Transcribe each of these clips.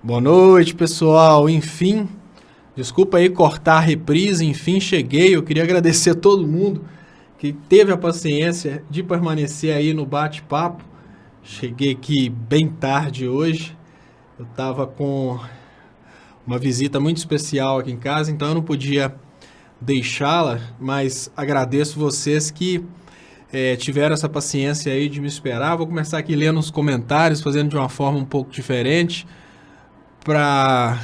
Boa noite, pessoal. Enfim, desculpa aí cortar a reprise, enfim, cheguei. Eu queria agradecer a todo mundo que teve a paciência de permanecer aí no bate-papo. Cheguei aqui bem tarde hoje. Eu estava com uma visita muito especial aqui em casa, então eu não podia deixá-la, mas agradeço vocês que tiveram essa paciência aí de me esperar. Vou começar aqui lendo os comentários, fazendo de uma forma um pouco diferente, para,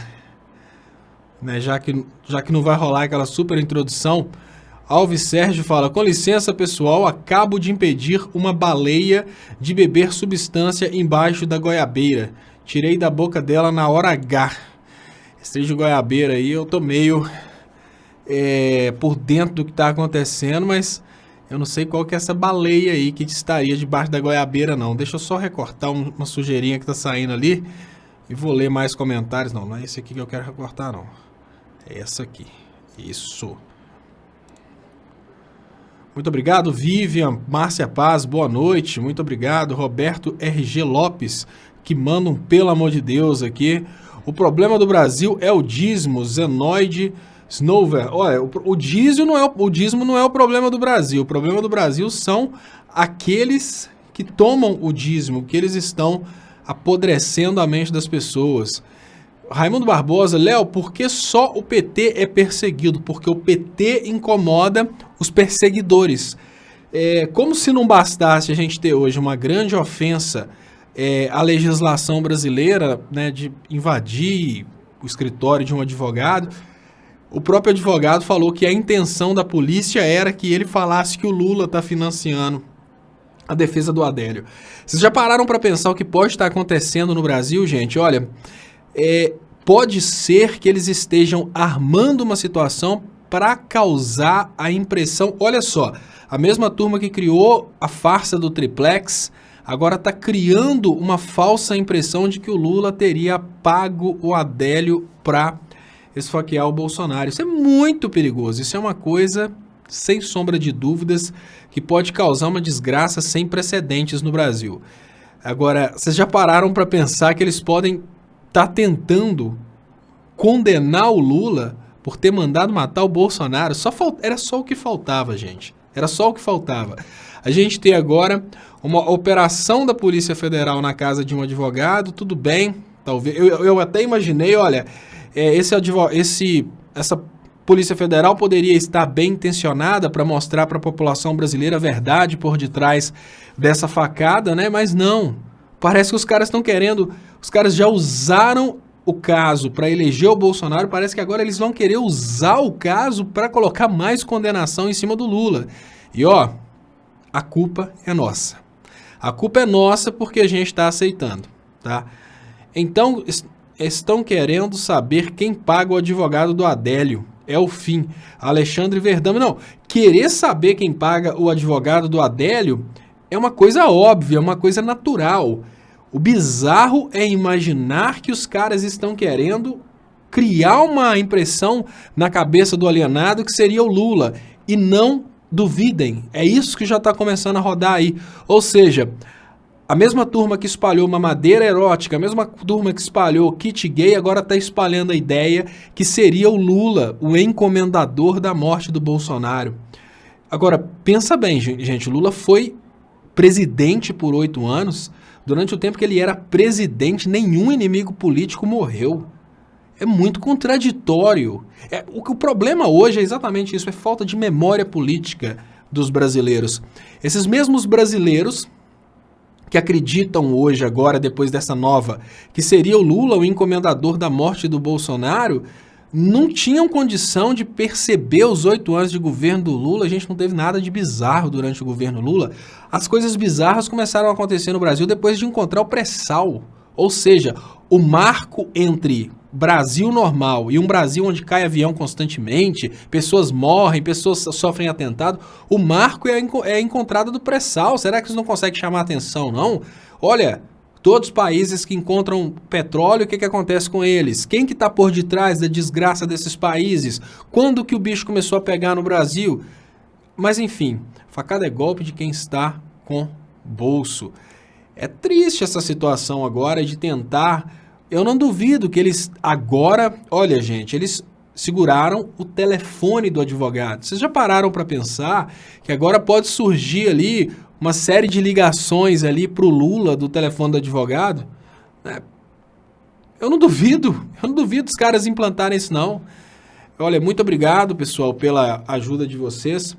né, já que não vai rolar aquela super introdução. Alves Sérgio fala: com licença pessoal, acabo de impedir uma baleia de beber substância embaixo da goiabeira. Tirei da boca dela na hora H. Esse de goiabeira aí eu tô meio por dentro do que tá acontecendo, mas eu não sei qual que é essa baleia aí que estaria debaixo da goiabeira não. Deixa eu só recortar uma sujeirinha que tá saindo ali e vou ler mais comentários. Não é esse aqui que eu quero recortar não. É essa aqui. Isso. Muito obrigado, Vivian, Márcia Paz, boa noite. Muito obrigado, Roberto RG Lopes, que manda um pelo amor de Deus aqui. O problema do Brasil é o dízimo, Zenoide Snover. Olha, o dízimo não é o problema do Brasil. O problema do Brasil são aqueles que tomam o dízimo, que eles estão apodrecendo a mente das pessoas. Raimundo Barbosa: Léo, por que só o PT é perseguido? Porque o PT incomoda os perseguidores. Como se não bastasse a gente ter hoje uma grande ofensa à legislação brasileira, né, de invadir o escritório de um advogado. O próprio advogado falou que a intenção da polícia era que ele falasse que o Lula está financiando a defesa do Adélio. Vocês já pararam para pensar o que pode estar acontecendo no Brasil, gente? Olha, pode ser que eles estejam armando uma situação para causar a impressão. Olha só, a mesma turma que criou a farsa do triplex agora está criando uma falsa impressão de que o Lula teria pago o Adélio para esfaquear o Bolsonaro. Isso é muito perigoso. Isso é uma coisa, sem sombra de dúvidas, que pode causar uma desgraça sem precedentes no Brasil. Agora, vocês já pararam para pensar que eles podem estar tentando condenar o Lula por ter mandado matar o Bolsonaro? Era só o que faltava, gente. Era só o que faltava. A gente tem agora uma operação da Polícia Federal na casa de um advogado, tudo bem, talvez. Eu até imaginei, olha, essa Polícia Federal poderia estar bem intencionada para mostrar para a população brasileira a verdade por detrás dessa facada, né? Mas não. Parece que os caras estão querendo. Os caras já usaram o caso para eleger o Bolsonaro, parece que agora eles vão querer usar o caso para colocar mais condenação em cima do Lula. E ó, a culpa é nossa. A culpa é nossa porque a gente está aceitando, tá? Então, estão querendo saber quem paga o advogado do Adélio. É o fim. Alexandre Verdame, não. Querer saber quem paga o advogado do Adélio é uma coisa óbvia, é uma coisa natural. O bizarro é imaginar que os caras estão querendo criar uma impressão na cabeça do alienado que seria o Lula. E não duvidem, é isso que já está começando a rodar aí. Ou seja, a mesma turma que espalhou mamadeira erótica, a mesma turma que espalhou kit gay, agora está espalhando a ideia que seria o Lula, o encomendador da morte do Bolsonaro. Agora, pensa bem, gente, o Lula foi presidente por 8 anos, durante o tempo que ele era presidente, nenhum inimigo político morreu. É muito contraditório. O problema hoje é exatamente isso, é falta de memória política dos brasileiros. Esses mesmos brasileiros que acreditam hoje, agora, depois dessa nova, que seria o Lula o encomendador da morte do Bolsonaro, não tinham condição de perceber os 8 anos de governo do Lula. A gente não teve nada de bizarro durante o governo Lula. As coisas bizarras começaram a acontecer no Brasil depois de encontrar o pré-sal. Ou seja, o marco entre Brasil normal e um Brasil onde cai avião constantemente, pessoas morrem, pessoas sofrem atentado, o marco é a encontrada do pré-sal. Será que eles não conseguem chamar atenção, não? Olha, todos os países que encontram petróleo, o que acontece com eles? Quem que está por detrás da desgraça desses países? Quando que o bicho começou a pegar no Brasil? Mas enfim, facada é golpe de quem está com bolso. É triste essa situação agora de tentar Eu não duvido que eles agora... Olha, gente, eles seguraram o telefone do advogado. Vocês já pararam para pensar que agora pode surgir ali uma série de ligações ali para o Lula do telefone do advogado? Eu não duvido os caras implantarem isso não. Olha, muito obrigado, pessoal, pela ajuda de vocês.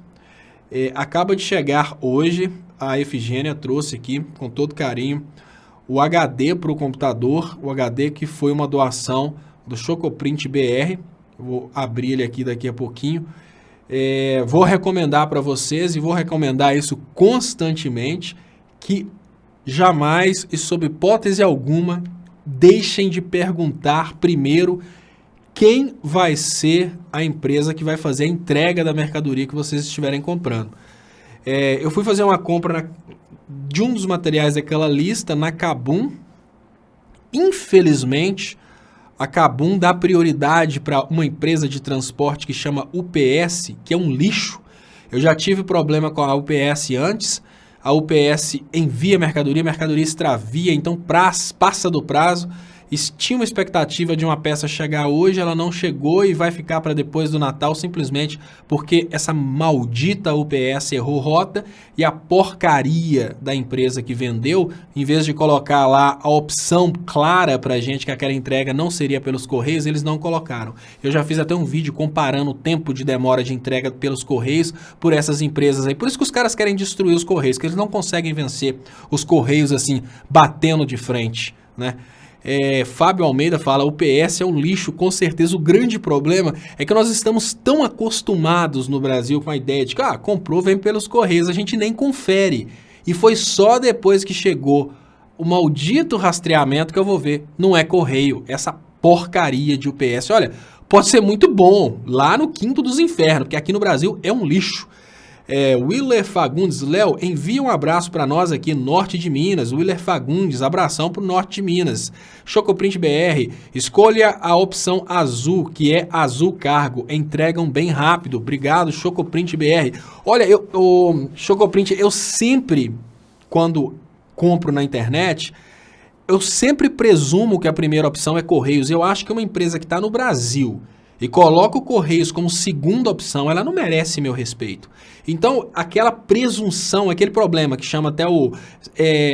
Acaba de chegar hoje, a Efigênia trouxe aqui, com todo carinho, o HD para o computador, o HD que foi uma doação do Chocoprint BR. Vou abrir ele aqui daqui a pouquinho. Vou recomendar para vocês, e vou recomendar isso constantemente, que jamais e sob hipótese alguma deixem de perguntar primeiro quem vai ser a empresa que vai fazer a entrega da mercadoria que vocês estiverem comprando. Eu fui fazer uma compra de um dos materiais daquela lista na Kabum. Infelizmente, a Kabum dá prioridade para uma empresa de transporte que chama UPS, que é um lixo. Eu já tive problema com a UPS antes. A UPS envia mercadoria, a mercadoria extravia, então passa do prazo. Tinha uma expectativa de uma peça chegar hoje, ela não chegou e vai ficar para depois do Natal simplesmente porque essa maldita UPS errou rota e a porcaria da empresa que vendeu, em vez de colocar lá a opção clara para a gente que aquela entrega não seria pelos Correios, eles não colocaram. Eu já fiz até um vídeo comparando o tempo de demora de entrega pelos Correios por essas empresas aí. Por isso que os caras querem destruir os Correios, que eles não conseguem vencer os Correios assim, batendo de frente, né? Fábio Almeida fala, o UPS é um lixo, com certeza. O grande problema é que nós estamos tão acostumados no Brasil com a ideia de que comprou, vem pelos Correios, a gente nem confere. E foi só depois que chegou o maldito rastreamento que eu vou ver. Não é Correio, essa porcaria de UPS. Olha, pode ser muito bom lá no quinto dos infernos, porque aqui no Brasil é um lixo. Willer Fagundes, Léo, envia um abraço para nós aqui, norte de Minas. Willer Fagundes, abração pro norte de Minas. Chocoprint BR, escolha a opção azul, que é azul cargo, entregam bem rápido. Obrigado, Chocoprint BR. Olha, Chocoprint, eu sempre, quando compro na internet, eu sempre presumo que a primeira opção é Correios. Eu acho que uma empresa que está no Brasil e coloca o Correios como segunda opção, ela não merece meu respeito. Então, aquela presunção, aquele problema que chama até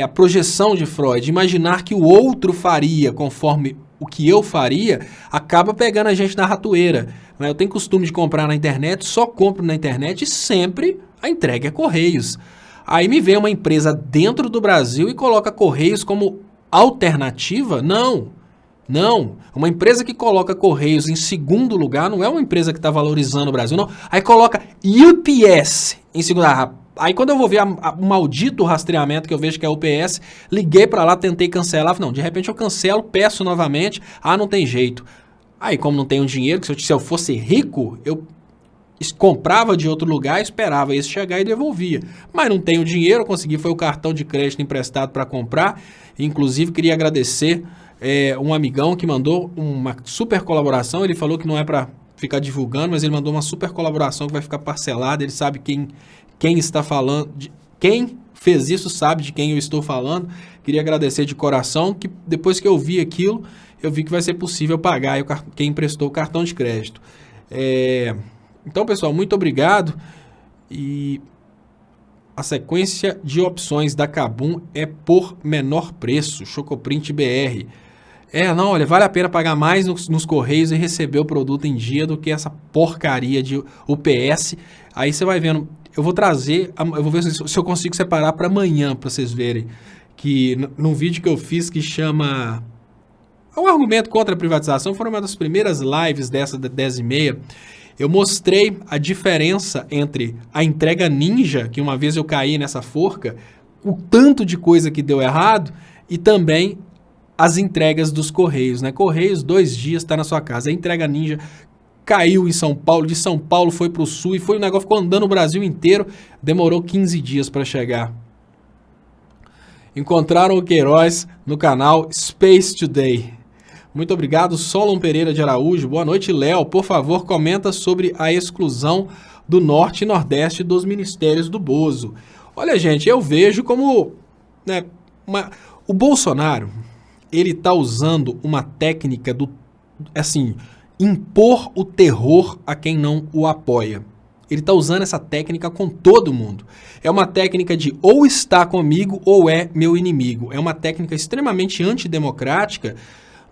a projeção de Freud, imaginar que o outro faria conforme o que eu faria, acaba pegando a gente na ratoeira. Eu tenho costume de comprar na internet, só compro na internet e sempre a entrega é Correios. Aí me vem uma empresa dentro do Brasil e coloca Correios como alternativa? Não. Uma empresa que coloca Correios em segundo lugar não é uma empresa que está valorizando o Brasil, não. Aí coloca UPS em segundo lugar. Aí quando eu vou ver o maldito rastreamento que eu vejo que é a UPS, liguei para lá, tentei cancelar, não, de repente eu cancelo, peço novamente, não tem jeito. Aí como não tenho dinheiro, que se eu fosse rico, eu comprava de outro lugar, esperava esse chegar e devolvia. Mas não tenho dinheiro, consegui, foi o cartão de crédito emprestado para comprar. Inclusive queria agradecer um amigão que mandou uma super colaboração. Ele falou que não é para ficar divulgando, mas ele mandou uma super colaboração que vai ficar parcelada. Ele sabe quem está falando, quem fez isso sabe de quem eu estou falando. Queria agradecer de coração, que depois que eu vi aquilo, eu vi que vai ser possível pagar quem emprestou o cartão de crédito. Então, pessoal, muito obrigado. E a sequência de opções da Kabum é por menor preço, Chocoprint BR. Olha, vale a pena pagar mais nos Correios e receber o produto em dia do que essa porcaria de UPS. Aí você vai vendo, eu vou trazer, eu vou ver se eu consigo separar para amanhã, para vocês verem, que num vídeo que eu fiz que chama um argumento contra a privatização, foi uma das primeiras lives dessa da 10h30, eu mostrei a diferença entre a entrega ninja, que uma vez eu caí nessa forca, o tanto de coisa que deu errado, e também as entregas dos Correios, né? Correios, 2 dias está na sua casa. A entrega ninja caiu em São Paulo, de São Paulo foi para o sul, e foi um negócio, ficou andando o Brasil inteiro, demorou 15 dias para chegar. Encontraram o Queiroz no canal Space Today. Muito obrigado, Solon Pereira de Araújo. Boa noite, Léo. Por favor, comenta sobre a exclusão do Norte e Nordeste dos ministérios do Bozo. Olha, gente, eu vejo como, né, o Bolsonaro, ele está usando uma técnica assim, impor o terror a quem não o apoia. Ele está usando essa técnica com todo mundo. É uma técnica de ou está comigo ou é meu inimigo. É uma técnica extremamente antidemocrática,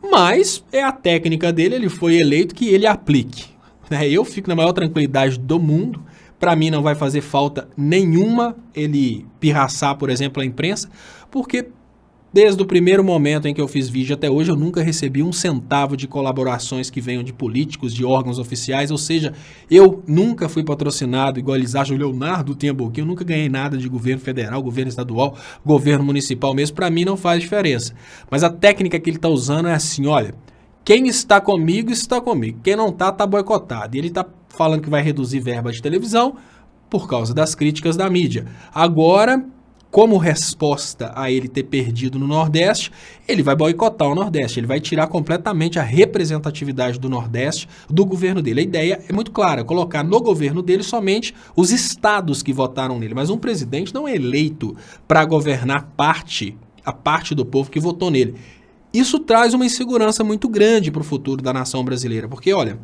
mas é a técnica dele, ele foi eleito, que ele aplique. Eu fico na maior tranquilidade do mundo. Para mim não vai fazer falta nenhuma ele pirraçar, por exemplo, a imprensa, porque desde o primeiro momento em que eu fiz vídeo até hoje, eu nunca recebi um centavo de colaborações que venham de políticos, de órgãos oficiais, ou seja, eu nunca fui patrocinado, igual eles acham, o Leonardo tem a boquinha, eu nunca ganhei nada de governo federal, governo estadual, governo municipal mesmo, para mim não faz diferença. Mas a técnica que ele está usando é assim, olha, quem está comigo, quem não está, está boicotado. E ele está falando que vai reduzir verba de televisão por causa das críticas da mídia. Agora, como resposta a ele ter perdido no Nordeste, ele vai boicotar o Nordeste, ele vai tirar completamente a representatividade do Nordeste do governo dele. A ideia é muito clara, colocar no governo dele somente os estados que votaram nele, mas um presidente não é eleito para governar a parte do povo que votou nele. Isso traz uma insegurança muito grande para o futuro da nação brasileira, porque olha,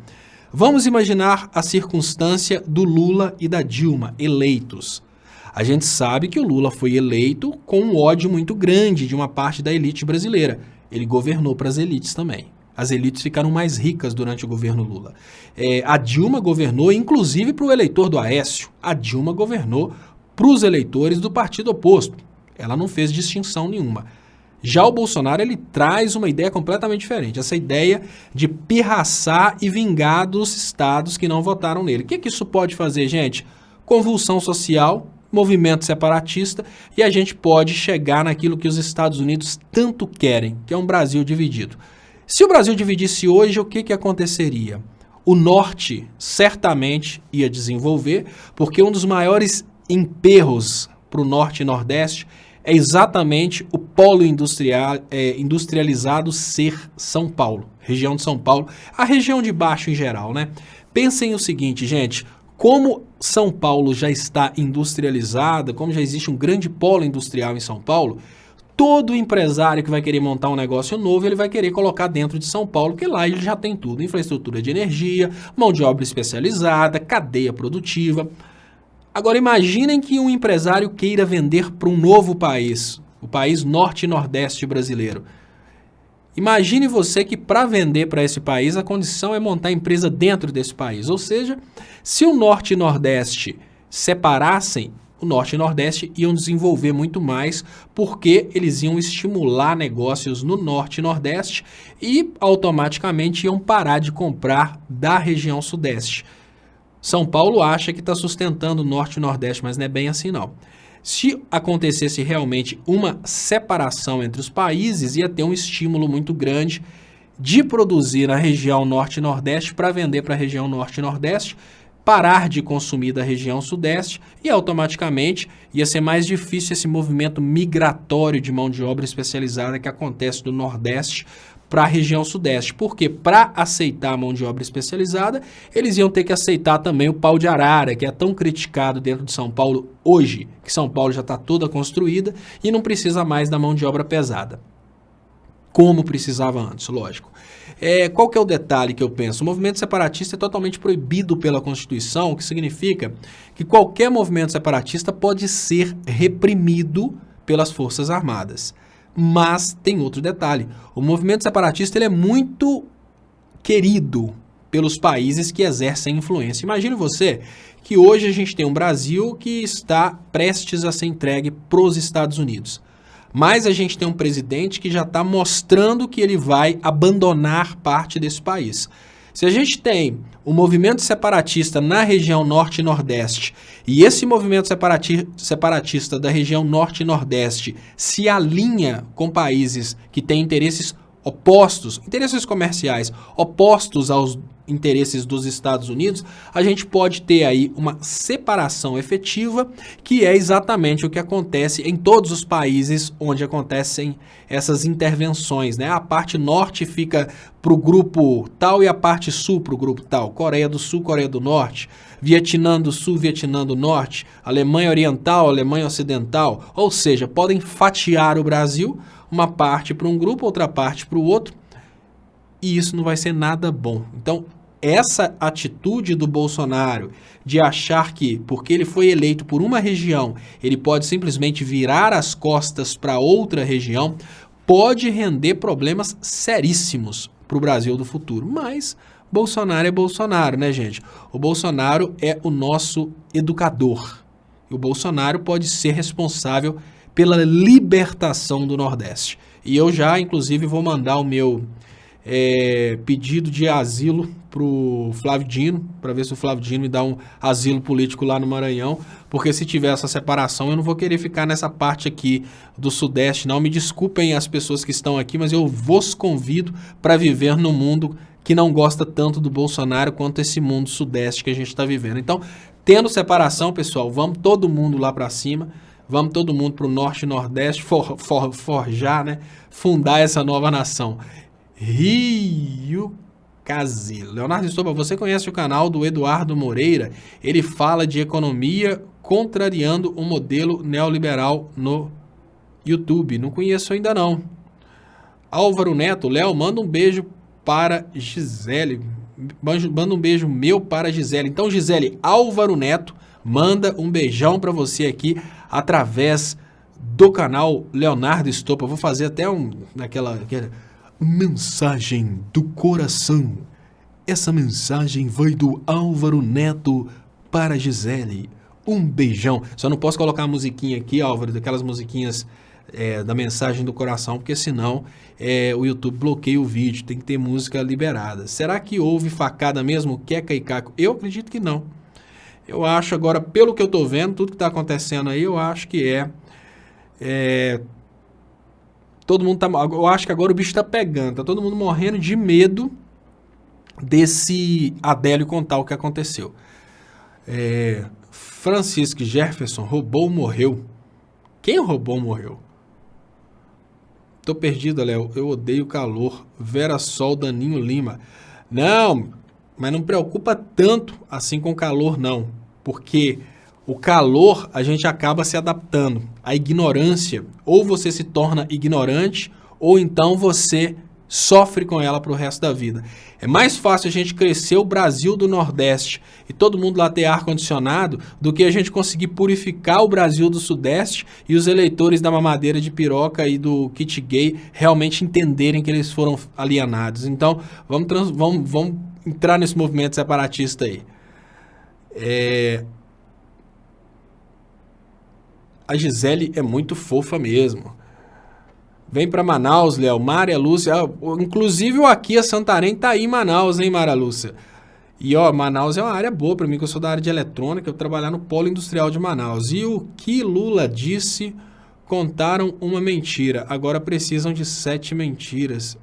vamos imaginar a circunstância do Lula e da Dilma eleitos. A gente sabe que o Lula foi eleito com um ódio muito grande de uma parte da elite brasileira. Ele governou para as elites também. As elites ficaram mais ricas durante o governo Lula. A Dilma governou, inclusive, para o eleitor do Aécio. A Dilma governou para os eleitores do partido oposto. Ela não fez distinção nenhuma. Já o Bolsonaro, ele traz uma ideia completamente diferente. Essa ideia de pirraçar e vingar dos estados que não votaram nele. O que isso pode fazer, gente? Convulsão social, movimento separatista, e a gente pode chegar naquilo que os Estados Unidos tanto querem, que é um Brasil dividido. Se o Brasil dividisse hoje, o que aconteceria? O Norte certamente ia desenvolver, porque um dos maiores emperros para o Norte e Nordeste é exatamente o polo industrializado ser São Paulo, região de São Paulo, a região de baixo em geral, né? Pensem o seguinte, gente, como São Paulo já está industrializada, como já existe um grande polo industrial em São Paulo, todo empresário que vai querer montar um negócio novo, ele vai querer colocar dentro de São Paulo, porque lá ele já tem tudo, infraestrutura de energia, mão de obra especializada, cadeia produtiva. Agora imaginem que um empresário queira vender para um novo país, o país norte e nordeste brasileiro. Imagine você que para vender para esse país a condição é montar empresa dentro desse país. Ou seja, se o Norte e Nordeste separassem, o Norte e Nordeste iam desenvolver muito mais porque eles iam estimular negócios no Norte e Nordeste e automaticamente iam parar de comprar da região Sudeste. São Paulo acha que está sustentando o Norte e Nordeste, mas não é bem assim não. Se acontecesse realmente uma separação entre os países, ia ter um estímulo muito grande de produzir na região Norte e Nordeste para vender para a região Norte e Nordeste, parar de consumir da região Sudeste e automaticamente ia ser mais difícil esse movimento migratório de mão de obra especializada que acontece do Nordeste para a região Sudeste, porque para aceitar a mão de obra especializada, eles iam ter que aceitar também o pau de arara, que é tão criticado dentro de São Paulo hoje, que São Paulo já está toda construída e não precisa mais da mão de obra pesada, como precisava antes, lógico. Qual que é o detalhe que eu penso? O movimento separatista é totalmente proibido pela Constituição, o que significa que qualquer movimento separatista pode ser reprimido pelas Forças Armadas. Mas tem outro detalhe, o movimento separatista ele é muito querido pelos países que exercem influência. Imagine você que hoje a gente tem um Brasil que está prestes a ser entregue para os Estados Unidos. Mas a gente tem um presidente que já está mostrando que ele vai abandonar parte desse país. Se a gente tem um movimento separatista na região Norte e Nordeste, e esse movimento separatista da região Norte e Nordeste se alinha com países que têm interesses opostos, interesses comerciais opostos interesses dos Estados Unidos, a gente pode ter aí uma separação efetiva, que é exatamente o que acontece em todos os países onde acontecem essas intervenções, né? A parte norte fica para o grupo tal e a parte sul para o grupo tal. Coreia do Sul, Coreia do Norte, Vietnã do Sul, Vietnã do Norte, Alemanha Oriental, Alemanha Ocidental, ou seja, podem fatiar o Brasil, uma parte para um grupo, outra parte para o outro, e isso não vai ser nada bom. Então, essa atitude do Bolsonaro de achar que, porque ele foi eleito por uma região, ele pode simplesmente virar as costas para outra região, pode render problemas seríssimos para o Brasil do futuro. Mas Bolsonaro é Bolsonaro, né, gente? O Bolsonaro é o nosso educador. E o Bolsonaro pode ser responsável pela libertação do Nordeste. E eu já, inclusive, vou mandar o meu pedido de asilo pro Flávio Dino, para ver se o Flávio Dino me dá um asilo político lá no Maranhão, porque se tiver essa separação, eu não vou querer ficar nessa parte aqui do Sudeste, não. Me desculpem as pessoas que estão aqui, mas eu vos convido para viver no mundo que não gosta tanto do Bolsonaro quanto esse mundo Sudeste que a gente está vivendo. Então, tendo separação, pessoal, vamos todo mundo lá para cima, vamos todo mundo para o Norte e Nordeste forjar, né? Fundar essa nova nação. Rio Casilo. Leonardo Estopa, você conhece o canal do Eduardo Moreira? Ele fala de economia contrariando o modelo neoliberal no YouTube. Não conheço ainda não. Álvaro Neto, Léo, manda um beijo para Gisele. Manda um beijo meu para Gisele. Então, Gisele, Álvaro Neto manda um beijão para você aqui através do canal Leonardo Estopa. Vou fazer até aquela mensagem do coração. Essa mensagem vai do Álvaro Neto para Gisele. Um beijão. Só não posso colocar a musiquinha aqui, Álvaro, daquelas musiquinhas da mensagem do coração, porque senão o YouTube bloqueia o vídeo. Tem que ter música liberada. Será que houve facada mesmo, Queca e Caco? Eu acredito que não. Eu acho agora, pelo que eu tô vendo, tudo que tá acontecendo aí, eu acho que todo mundo tá... Eu acho que agora o bicho tá pegando. Tá todo mundo morrendo de medo desse Adélio contar o que aconteceu. Francisco Jefferson roubou, morreu. Quem roubou, morreu? Tô perdido, Léo. Eu odeio calor. Vera Sol, Daninho Lima. Não, mas não preocupa tanto assim com o calor, não. Porque o calor, a gente acaba se adaptando. A ignorância, ou você se torna ignorante, ou então você sofre com ela para o resto da vida. É mais fácil a gente crescer o Brasil do Nordeste e todo mundo lá ter ar-condicionado do que a gente conseguir purificar o Brasil do Sudeste e os eleitores da mamadeira de piroca e do kit gay realmente entenderem que eles foram alienados. Então, vamos entrar nesse movimento separatista aí. A Gisele é muito fofa mesmo. Vem para Manaus, Léo. Maria Lúcia. Inclusive o Aqui a Santarém tá aí em Manaus, hein, Maria Lúcia? E ó, Manaus é uma área boa para mim, que eu sou da área de eletrônica, eu trabalhar no polo industrial de Manaus. E o que Lula disse, contaram uma mentira, agora precisam de 7 mentiras.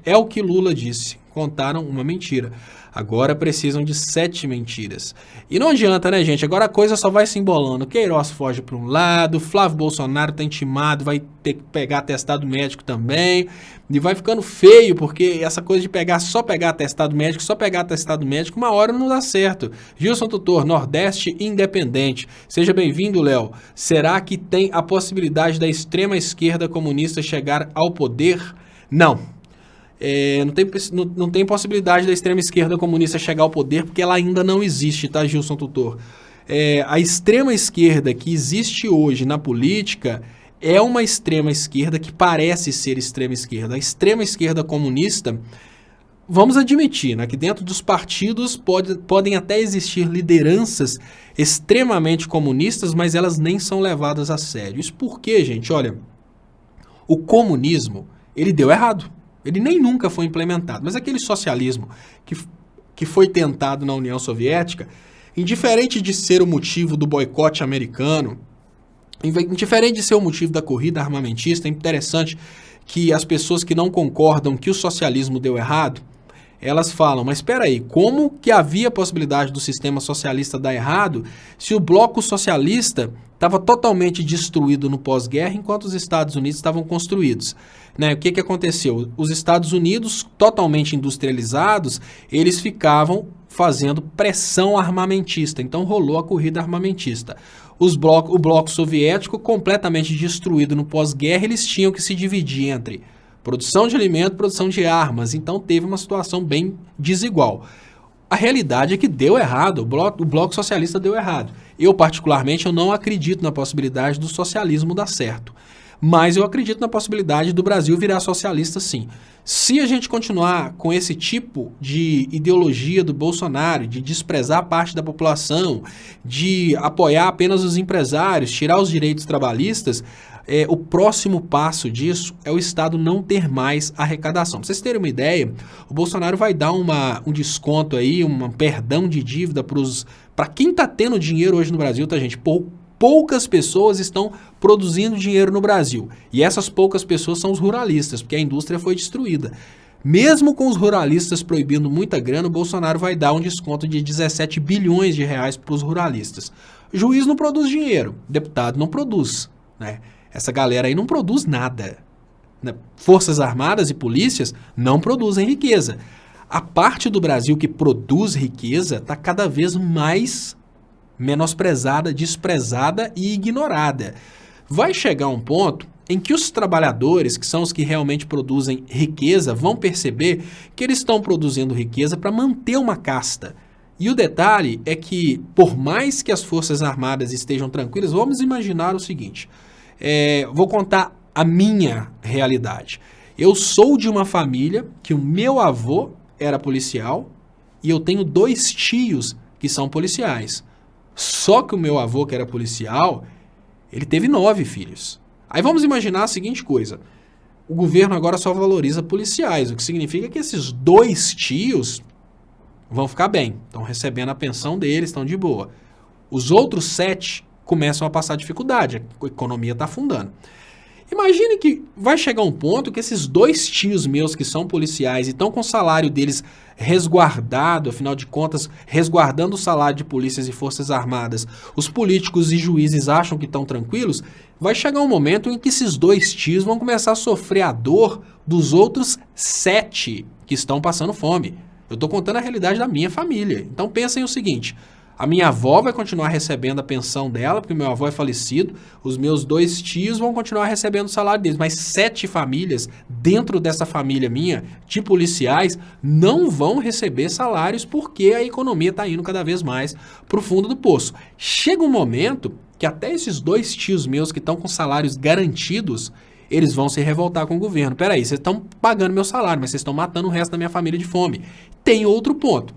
É o que Lula disse, contaram uma mentira. Agora precisam de 7 mentiras. E não adianta, né, gente? Agora a coisa só vai se embolando. Queiroz foge para um lado, Flávio Bolsonaro tá intimado, vai ter que pegar atestado médico também. E vai ficando feio, porque essa coisa de só pegar atestado médico, uma hora não dá certo. Gilson Tutor, Nordeste Independente. Seja bem-vindo, Léo. Será que tem a possibilidade da extrema esquerda comunista chegar ao poder? Não. Não tem possibilidade da extrema esquerda comunista chegar ao poder, porque ela ainda não existe, tá, Gilson Tutor? A extrema esquerda que existe hoje na política é uma extrema esquerda que parece ser extrema esquerda. A extrema esquerda comunista, vamos admitir, né, que dentro dos partidos podem até existir lideranças extremamente comunistas, mas elas nem são levadas a sério. Isso porque, gente, olha, o comunismo, ele deu errado. Ele nem nunca foi implementado. Mas aquele socialismo que foi tentado na União Soviética, indiferente de ser o motivo do boicote americano, indiferente de ser o motivo da corrida armamentista, é interessante que as pessoas que não concordam que o socialismo deu errado, elas falam, mas espera aí, como que havia possibilidade do sistema socialista dar errado se o bloco socialista estava totalmente destruído no pós-guerra enquanto os Estados Unidos estavam construídos? Né? O que, que aconteceu? Os Estados Unidos, totalmente industrializados, eles ficavam fazendo pressão armamentista, então rolou a corrida armamentista. O bloco soviético, completamente destruído no pós-guerra, eles tinham que se dividir entre produção de alimento, produção de armas, então teve uma situação bem desigual. A realidade é que deu errado, o bloco socialista deu errado. Eu, particularmente, eu não acredito na possibilidade do socialismo dar certo, mas eu acredito na possibilidade do Brasil virar socialista sim. Se a gente continuar com esse tipo de ideologia do Bolsonaro, de desprezar parte da população, de apoiar apenas os empresários, tirar os direitos trabalhistas, o próximo passo disso é o Estado não ter mais arrecadação. Para vocês terem uma ideia, o Bolsonaro vai dar um desconto aí, um perdão de dívida para quem está tendo dinheiro hoje no Brasil, tá, gente? Poucas pessoas estão produzindo dinheiro no Brasil. E essas poucas pessoas são os ruralistas, porque a indústria foi destruída. Mesmo com os ruralistas proibindo muita grana, o Bolsonaro vai dar um desconto de 17 bilhões de reais para os ruralistas. O juiz não produz dinheiro, deputado não produz, né? Essa galera aí não produz nada, né? Forças Armadas e polícias não produzem riqueza. A parte do Brasil que produz riqueza está cada vez mais menosprezada, desprezada e ignorada. Vai chegar um ponto em que os trabalhadores, que são os que realmente produzem riqueza, vão perceber que eles estão produzindo riqueza para manter uma casta. E o detalhe é que, por mais que as Forças Armadas estejam tranquilas, vamos imaginar o seguinte, vou contar a minha realidade. Eu sou de uma família que o meu avô era policial e eu tenho 2 tios que são policiais. Só que o meu avô, que era policial, ele teve 9 filhos. Aí vamos imaginar a seguinte coisa. O governo agora só valoriza policiais, o que significa que esses 2 tios vão ficar bem. Estão recebendo a pensão deles, estão de boa. Os outros 7 começam a passar dificuldade, a economia está afundando. Imagine que vai chegar um ponto que esses 2 tios meus que são policiais e estão com o salário deles resguardado, afinal de contas, resguardando o salário de polícias e forças armadas, os políticos e juízes acham que estão tranquilos, vai chegar um momento em que esses 2 tios vão começar a sofrer a dor dos outros 7 que estão passando fome. Eu estou contando a realidade da minha família. Então pensem o seguinte, a minha avó vai continuar recebendo a pensão dela, porque meu avô é falecido, os meus 2 tios vão continuar recebendo o salário deles, mas 7 famílias dentro dessa família minha, de policiais, não vão receber salários porque a economia está indo cada vez mais para o fundo do poço. Chega um momento que até esses 2 tios meus que estão com salários garantidos, eles vão se revoltar com o governo. Peraí, vocês estão pagando meu salário, mas vocês estão matando o resto da minha família de fome. Tem outro ponto,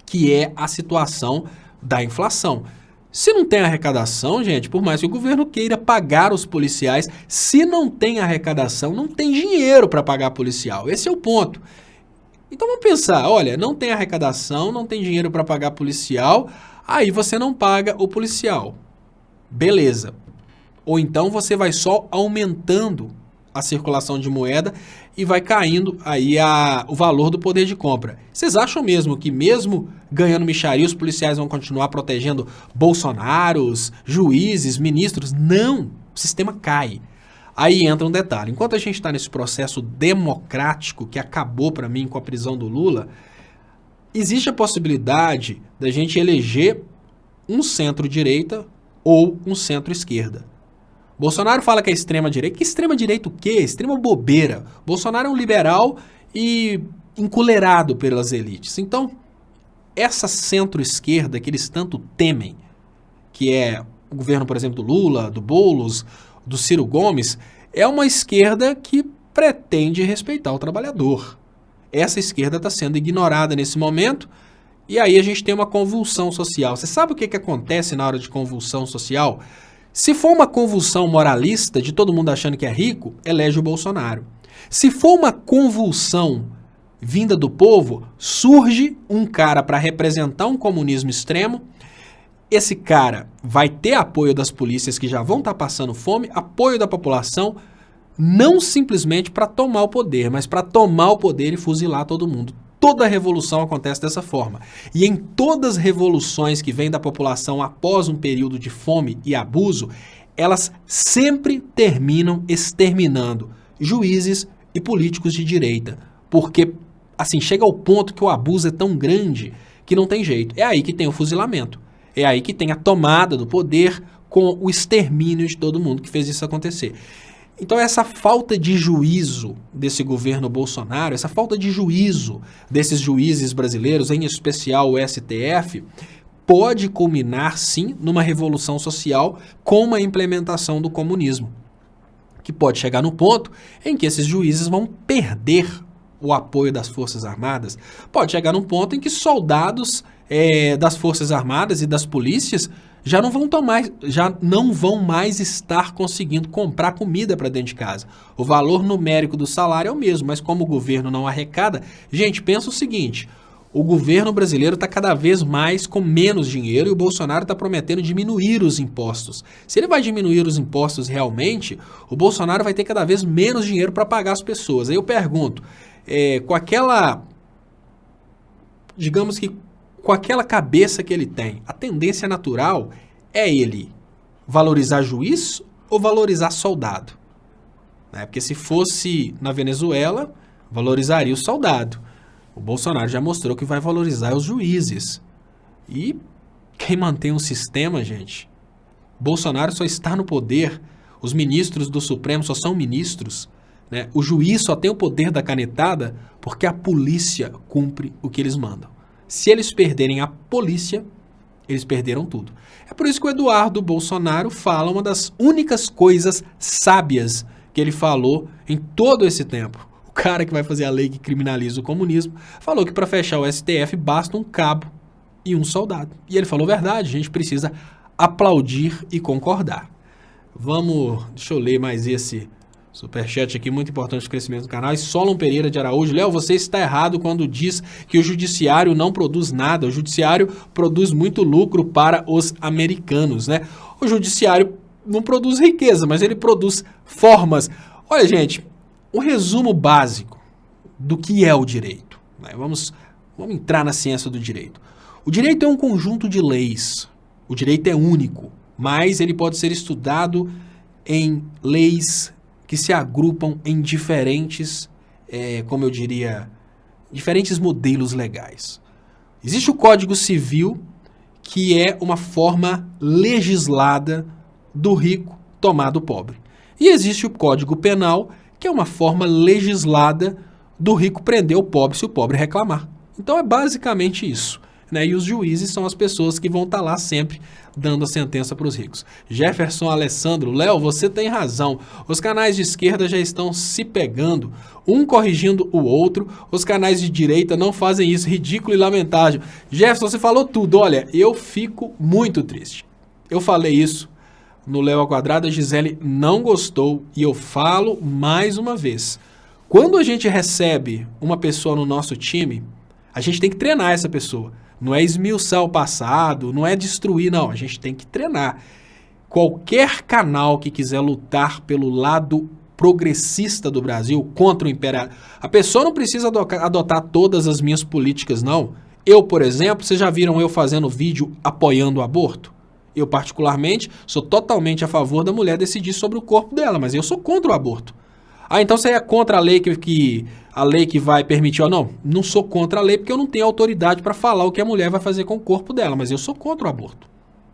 que é a situação da inflação. Se não tem arrecadação, gente, por mais que o governo queira pagar os policiais, se não tem arrecadação, não tem dinheiro para pagar policial. Esse é o ponto. Então vamos pensar, olha, não tem arrecadação, não tem dinheiro para pagar policial, aí você não paga o policial. Beleza. Ou então você vai só aumentando a circulação de moeda e vai caindo aí o valor do poder de compra. Vocês acham mesmo que mesmo ganhando mixaria, os policiais vão continuar protegendo bolsonaros, juízes, ministros? Não, o sistema cai. Aí entra um detalhe, enquanto a gente está nesse processo democrático que acabou para mim com a prisão do Lula, existe a possibilidade da gente eleger um centro-direita ou um centro-esquerda. Bolsonaro fala que é extrema-direita. Que extrema-direita o quê? Extrema bobeira. Bolsonaro é um liberal e encolerado pelas elites. Então, essa centro-esquerda que eles tanto temem, que é o governo, por exemplo, do Lula, do Boulos, do Ciro Gomes, é uma esquerda que pretende respeitar o trabalhador. Essa esquerda está sendo ignorada nesse momento e aí a gente tem uma convulsão social. Você sabe o que acontece na hora de convulsão social? Se for uma convulsão moralista de todo mundo achando que é rico, elege o Bolsonaro. Se for uma convulsão vinda do povo, surge um cara para representar um comunismo extremo. Esse cara vai ter apoio das polícias que já vão estar passando fome, apoio da população, não simplesmente para tomar o poder, mas para tomar o poder e fuzilar todo mundo. Toda revolução acontece dessa forma. E em todas as revoluções que vêm da população após um período de fome e abuso, elas sempre terminam exterminando juízes e políticos de direita. Porque, assim, chega ao ponto que o abuso é tão grande que não tem jeito. É aí que tem o fuzilamento. É aí que tem a tomada do poder com o extermínio de todo mundo que fez isso acontecer. Então essa falta de juízo desse governo Bolsonaro, essa falta de juízo desses juízes brasileiros, em especial o STF, pode culminar sim numa revolução social com a implementação do comunismo, que pode chegar no ponto em que esses juízes vão perder o apoio das Forças Armadas, pode chegar num ponto em que soldados das Forças Armadas e das polícias já não vão mais estar conseguindo comprar comida para dentro de casa. O valor numérico do salário é o mesmo, mas como o governo não arrecada, gente, pensa o seguinte, o governo brasileiro está cada vez mais com menos dinheiro e o Bolsonaro está prometendo diminuir os impostos. Se ele vai diminuir os impostos realmente, o Bolsonaro vai ter cada vez menos dinheiro para pagar as pessoas. Aí eu pergunto, com aquela, digamos que com aquela cabeça que ele tem, a tendência natural é ele valorizar juiz ou valorizar soldado? Porque se fosse na Venezuela, valorizaria o soldado. O Bolsonaro já mostrou que vai valorizar os juízes. E quem mantém um sistema, gente? Bolsonaro só está no poder, os ministros do Supremo só são ministros, né? O juiz só tem o poder da canetada porque a polícia cumpre o que eles mandam. Se eles perderem a polícia, eles perderam tudo. É por isso que o Eduardo Bolsonaro fala uma das únicas coisas sábias que ele falou em todo esse tempo. O cara que vai fazer a lei que criminaliza o comunismo falou que para fechar o STF basta um cabo e um soldado. E ele falou verdade, a gente precisa aplaudir e concordar. Deixa eu ler mais esse superchat aqui, muito importante para o crescimento do canal. E Solon Pereira de Araújo. Léo, você está errado quando diz que o judiciário não produz nada. O judiciário produz muito lucro para os americanos, né? O judiciário não produz riqueza, mas ele produz formas. Olha, gente, o resumo básico do que é o direito, né? Vamos entrar na ciência do direito. O direito é um conjunto de leis. O direito é único, mas ele pode ser estudado em leis que se agrupam em diferentes, diferentes modelos legais. Existe o Código Civil, que é uma forma legislada do rico tomar do pobre. E existe o Código Penal, que é uma forma legislada do rico prender o pobre se o pobre reclamar. Então é basicamente isso, né? E os juízes são as pessoas que vão estar lá sempre dando a sentença para os ricos. Jefferson Alessandro, Léo, você tem razão. Os canais de esquerda já estão se pegando, um corrigindo o outro. Os canais de direita não fazem isso, ridículo e lamentável. Jefferson, você falou tudo. Olha, eu fico muito triste. Eu falei isso no Léo ao Quadrado, a Gisele não gostou e eu falo mais uma vez. Quando a gente recebe uma pessoa no nosso time, a gente tem que treinar essa pessoa. Não é esmiuçar o passado, não é destruir, não. A gente tem que treinar. Qualquer canal que quiser lutar pelo lado progressista do Brasil, contra o imperial, a pessoa não precisa adotar todas as minhas políticas, não. Eu, por exemplo, vocês já viram eu fazendo vídeo apoiando o aborto? Eu, particularmente, sou totalmente a favor da mulher decidir sobre o corpo dela, mas eu sou contra o aborto. Ah, então você é contra a lei que vai permitir... Não sou contra a lei porque eu não tenho autoridade para falar o que a mulher vai fazer com o corpo dela, mas eu sou contra o aborto.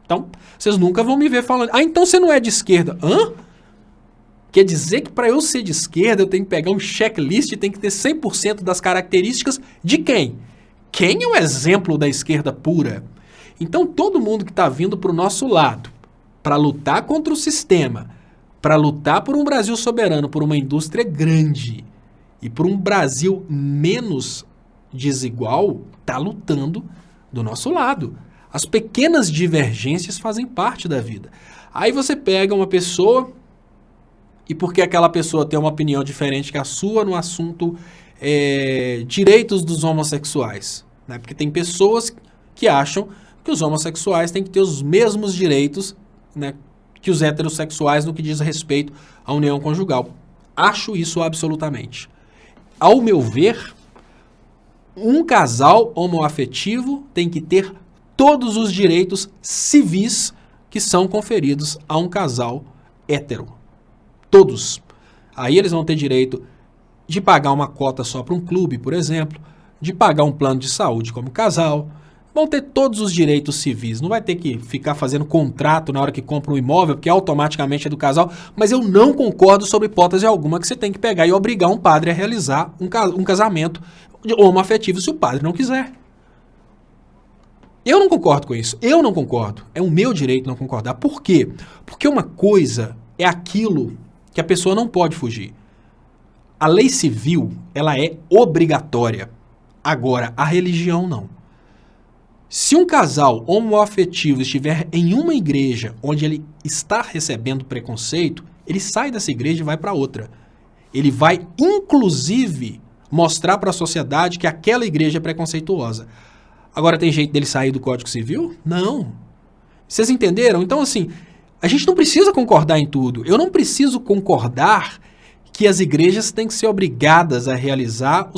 Então, vocês nunca vão me ver falando... Ah, então você não é de esquerda. Hã? Quer dizer que para eu ser de esquerda eu tenho que pegar um checklist e tem que ter 100% das características de quem? Quem é o exemplo da esquerda pura? Então, todo mundo que está vindo para o nosso lado para lutar contra o sistema, para lutar por um Brasil soberano, por uma indústria grande e por um Brasil menos desigual, está lutando do nosso lado. As pequenas divergências fazem parte da vida. Aí você pega uma pessoa e porque aquela pessoa tem uma opinião diferente que a sua no assunto direitos dos homossexuais, né? Porque tem pessoas que acham que os homossexuais têm que ter os mesmos direitos, né, que os heterossexuais no que diz respeito à união conjugal. Acho isso absolutamente. Ao meu ver, Um casal homoafetivo tem que ter todos os direitos civis que são conferidos a um casal hétero. Todos. Aí eles vão ter direito de pagar uma cota só para um clube, por exemplo, de pagar um plano de saúde como casal, vão ter todos os direitos civis. Não vai ter que ficar fazendo contrato na hora que compra um imóvel, porque automaticamente é do casal, mas eu não concordo sobre hipótese alguma que você tem que pegar e obrigar um padre a realizar um casamento homoafetivo se o padre não quiser. Eu não concordo com isso. Eu não concordo. É o meu direito não concordar. Por quê? Porque uma coisa é aquilo que a pessoa não pode fugir. A lei civil, ela é obrigatória. Agora, a religião não. Se um casal homoafetivo estiver em uma igreja onde ele está recebendo preconceito, ele sai dessa igreja e vai para outra. Ele vai, inclusive, mostrar para a sociedade que aquela igreja é preconceituosa. Agora, tem jeito dele sair do Código Civil? Não. Vocês entenderam? Então, assim, a gente não precisa concordar em tudo. Eu não preciso concordar que as igrejas têm que ser obrigadas a realizar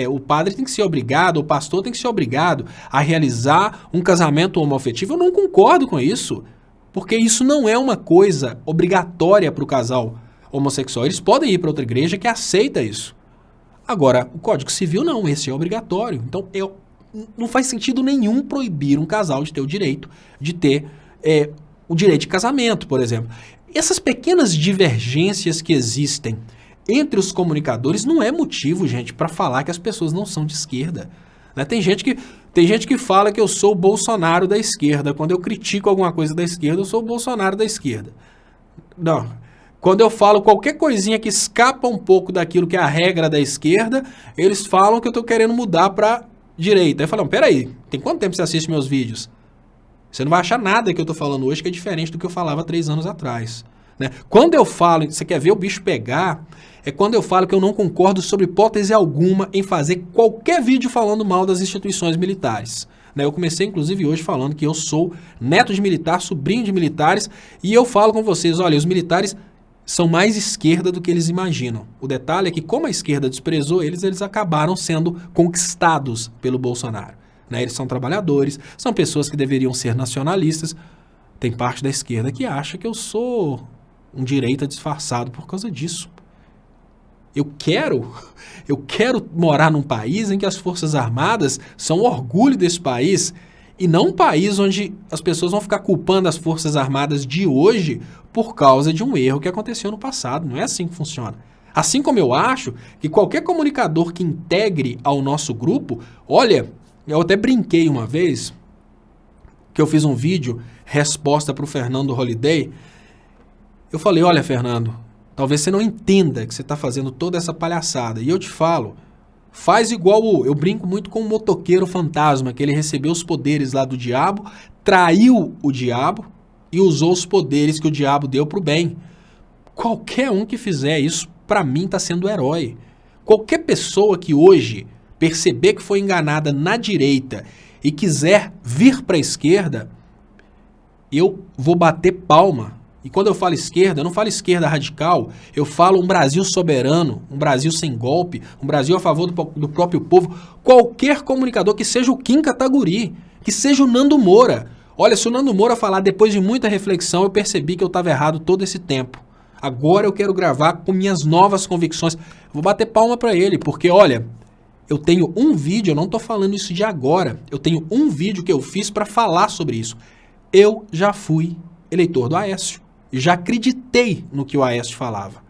o padre tem que ser obrigado, o pastor tem que ser obrigado a realizar um casamento homoafetivo. Eu não concordo com isso, porque isso não é uma coisa obrigatória para o casal homossexual. Eles podem ir para outra igreja que aceita isso. Agora, o Código Civil não, esse é obrigatório. Então, não faz sentido nenhum proibir um casal de ter o direito de ter o direito de casamento, por exemplo. Essas pequenas divergências que existem entre os comunicadores não é motivo, gente, para falar que as pessoas não são de esquerda. Né? Tem gente que fala que eu sou o Bolsonaro da esquerda. Quando eu critico alguma coisa da esquerda, eu sou o Bolsonaro da esquerda. Não. Quando eu falo qualquer coisinha que escapa um pouco daquilo que é a regra da esquerda, eles falam que eu estou querendo mudar para direita. Aí falam, peraí, tem quanto tempo você assiste meus vídeos? Você não vai achar nada que eu estou falando hoje que é diferente do que eu falava 3 anos atrás. Né? Quando eu falo, você quer ver o bicho pegar, é quando eu falo que eu não concordo sobre hipótese alguma em fazer qualquer vídeo falando mal das instituições militares. Né? Eu comecei, inclusive, hoje falando que eu sou neto de militar, sobrinho de militares, e eu falo com vocês, olha, os militares são mais esquerda do que eles imaginam. O detalhe é que, como a esquerda desprezou eles acabaram sendo conquistados pelo Bolsonaro. Né? Eles são trabalhadores, são pessoas que deveriam ser nacionalistas. Tem parte da esquerda que acha que eu sou um direita disfarçado por causa disso. Eu quero morar num país em que as Forças Armadas são o orgulho desse país e não um país onde as pessoas vão ficar culpando as Forças Armadas de hoje por causa de um erro que aconteceu no passado. Não é assim que funciona. Assim como eu acho que qualquer comunicador que integre ao nosso grupo, olha, eu até brinquei uma vez que eu fiz um vídeo resposta para o Fernando Holliday. Eu falei, olha, Fernando, talvez você não entenda que você está fazendo toda essa palhaçada. E eu te falo, faz igual eu brinco muito com o motoqueiro fantasma, que ele recebeu os poderes lá do diabo, traiu o diabo e usou os poderes que o diabo deu para o bem. Qualquer um que fizer isso, para mim, está sendo herói. Qualquer pessoa que hoje perceber que foi enganada na direita e quiser vir para a esquerda, eu vou bater palma. E quando eu falo esquerda, eu não falo esquerda radical, eu falo um Brasil soberano, um Brasil sem golpe, um Brasil a favor do próprio povo. Qualquer comunicador, que seja o Kim Kataguiri, que seja o Nando Moura. Olha, se o Nando Moura falar depois de muita reflexão, eu percebi que eu estava errado todo esse tempo. Agora eu quero gravar com minhas novas convicções. Vou bater palma para ele, porque olha, eu tenho um vídeo, eu não estou falando isso de agora, eu tenho um vídeo que eu fiz para falar sobre isso. Eu já fui eleitor do Aécio, já acreditei no que o Aécio falava,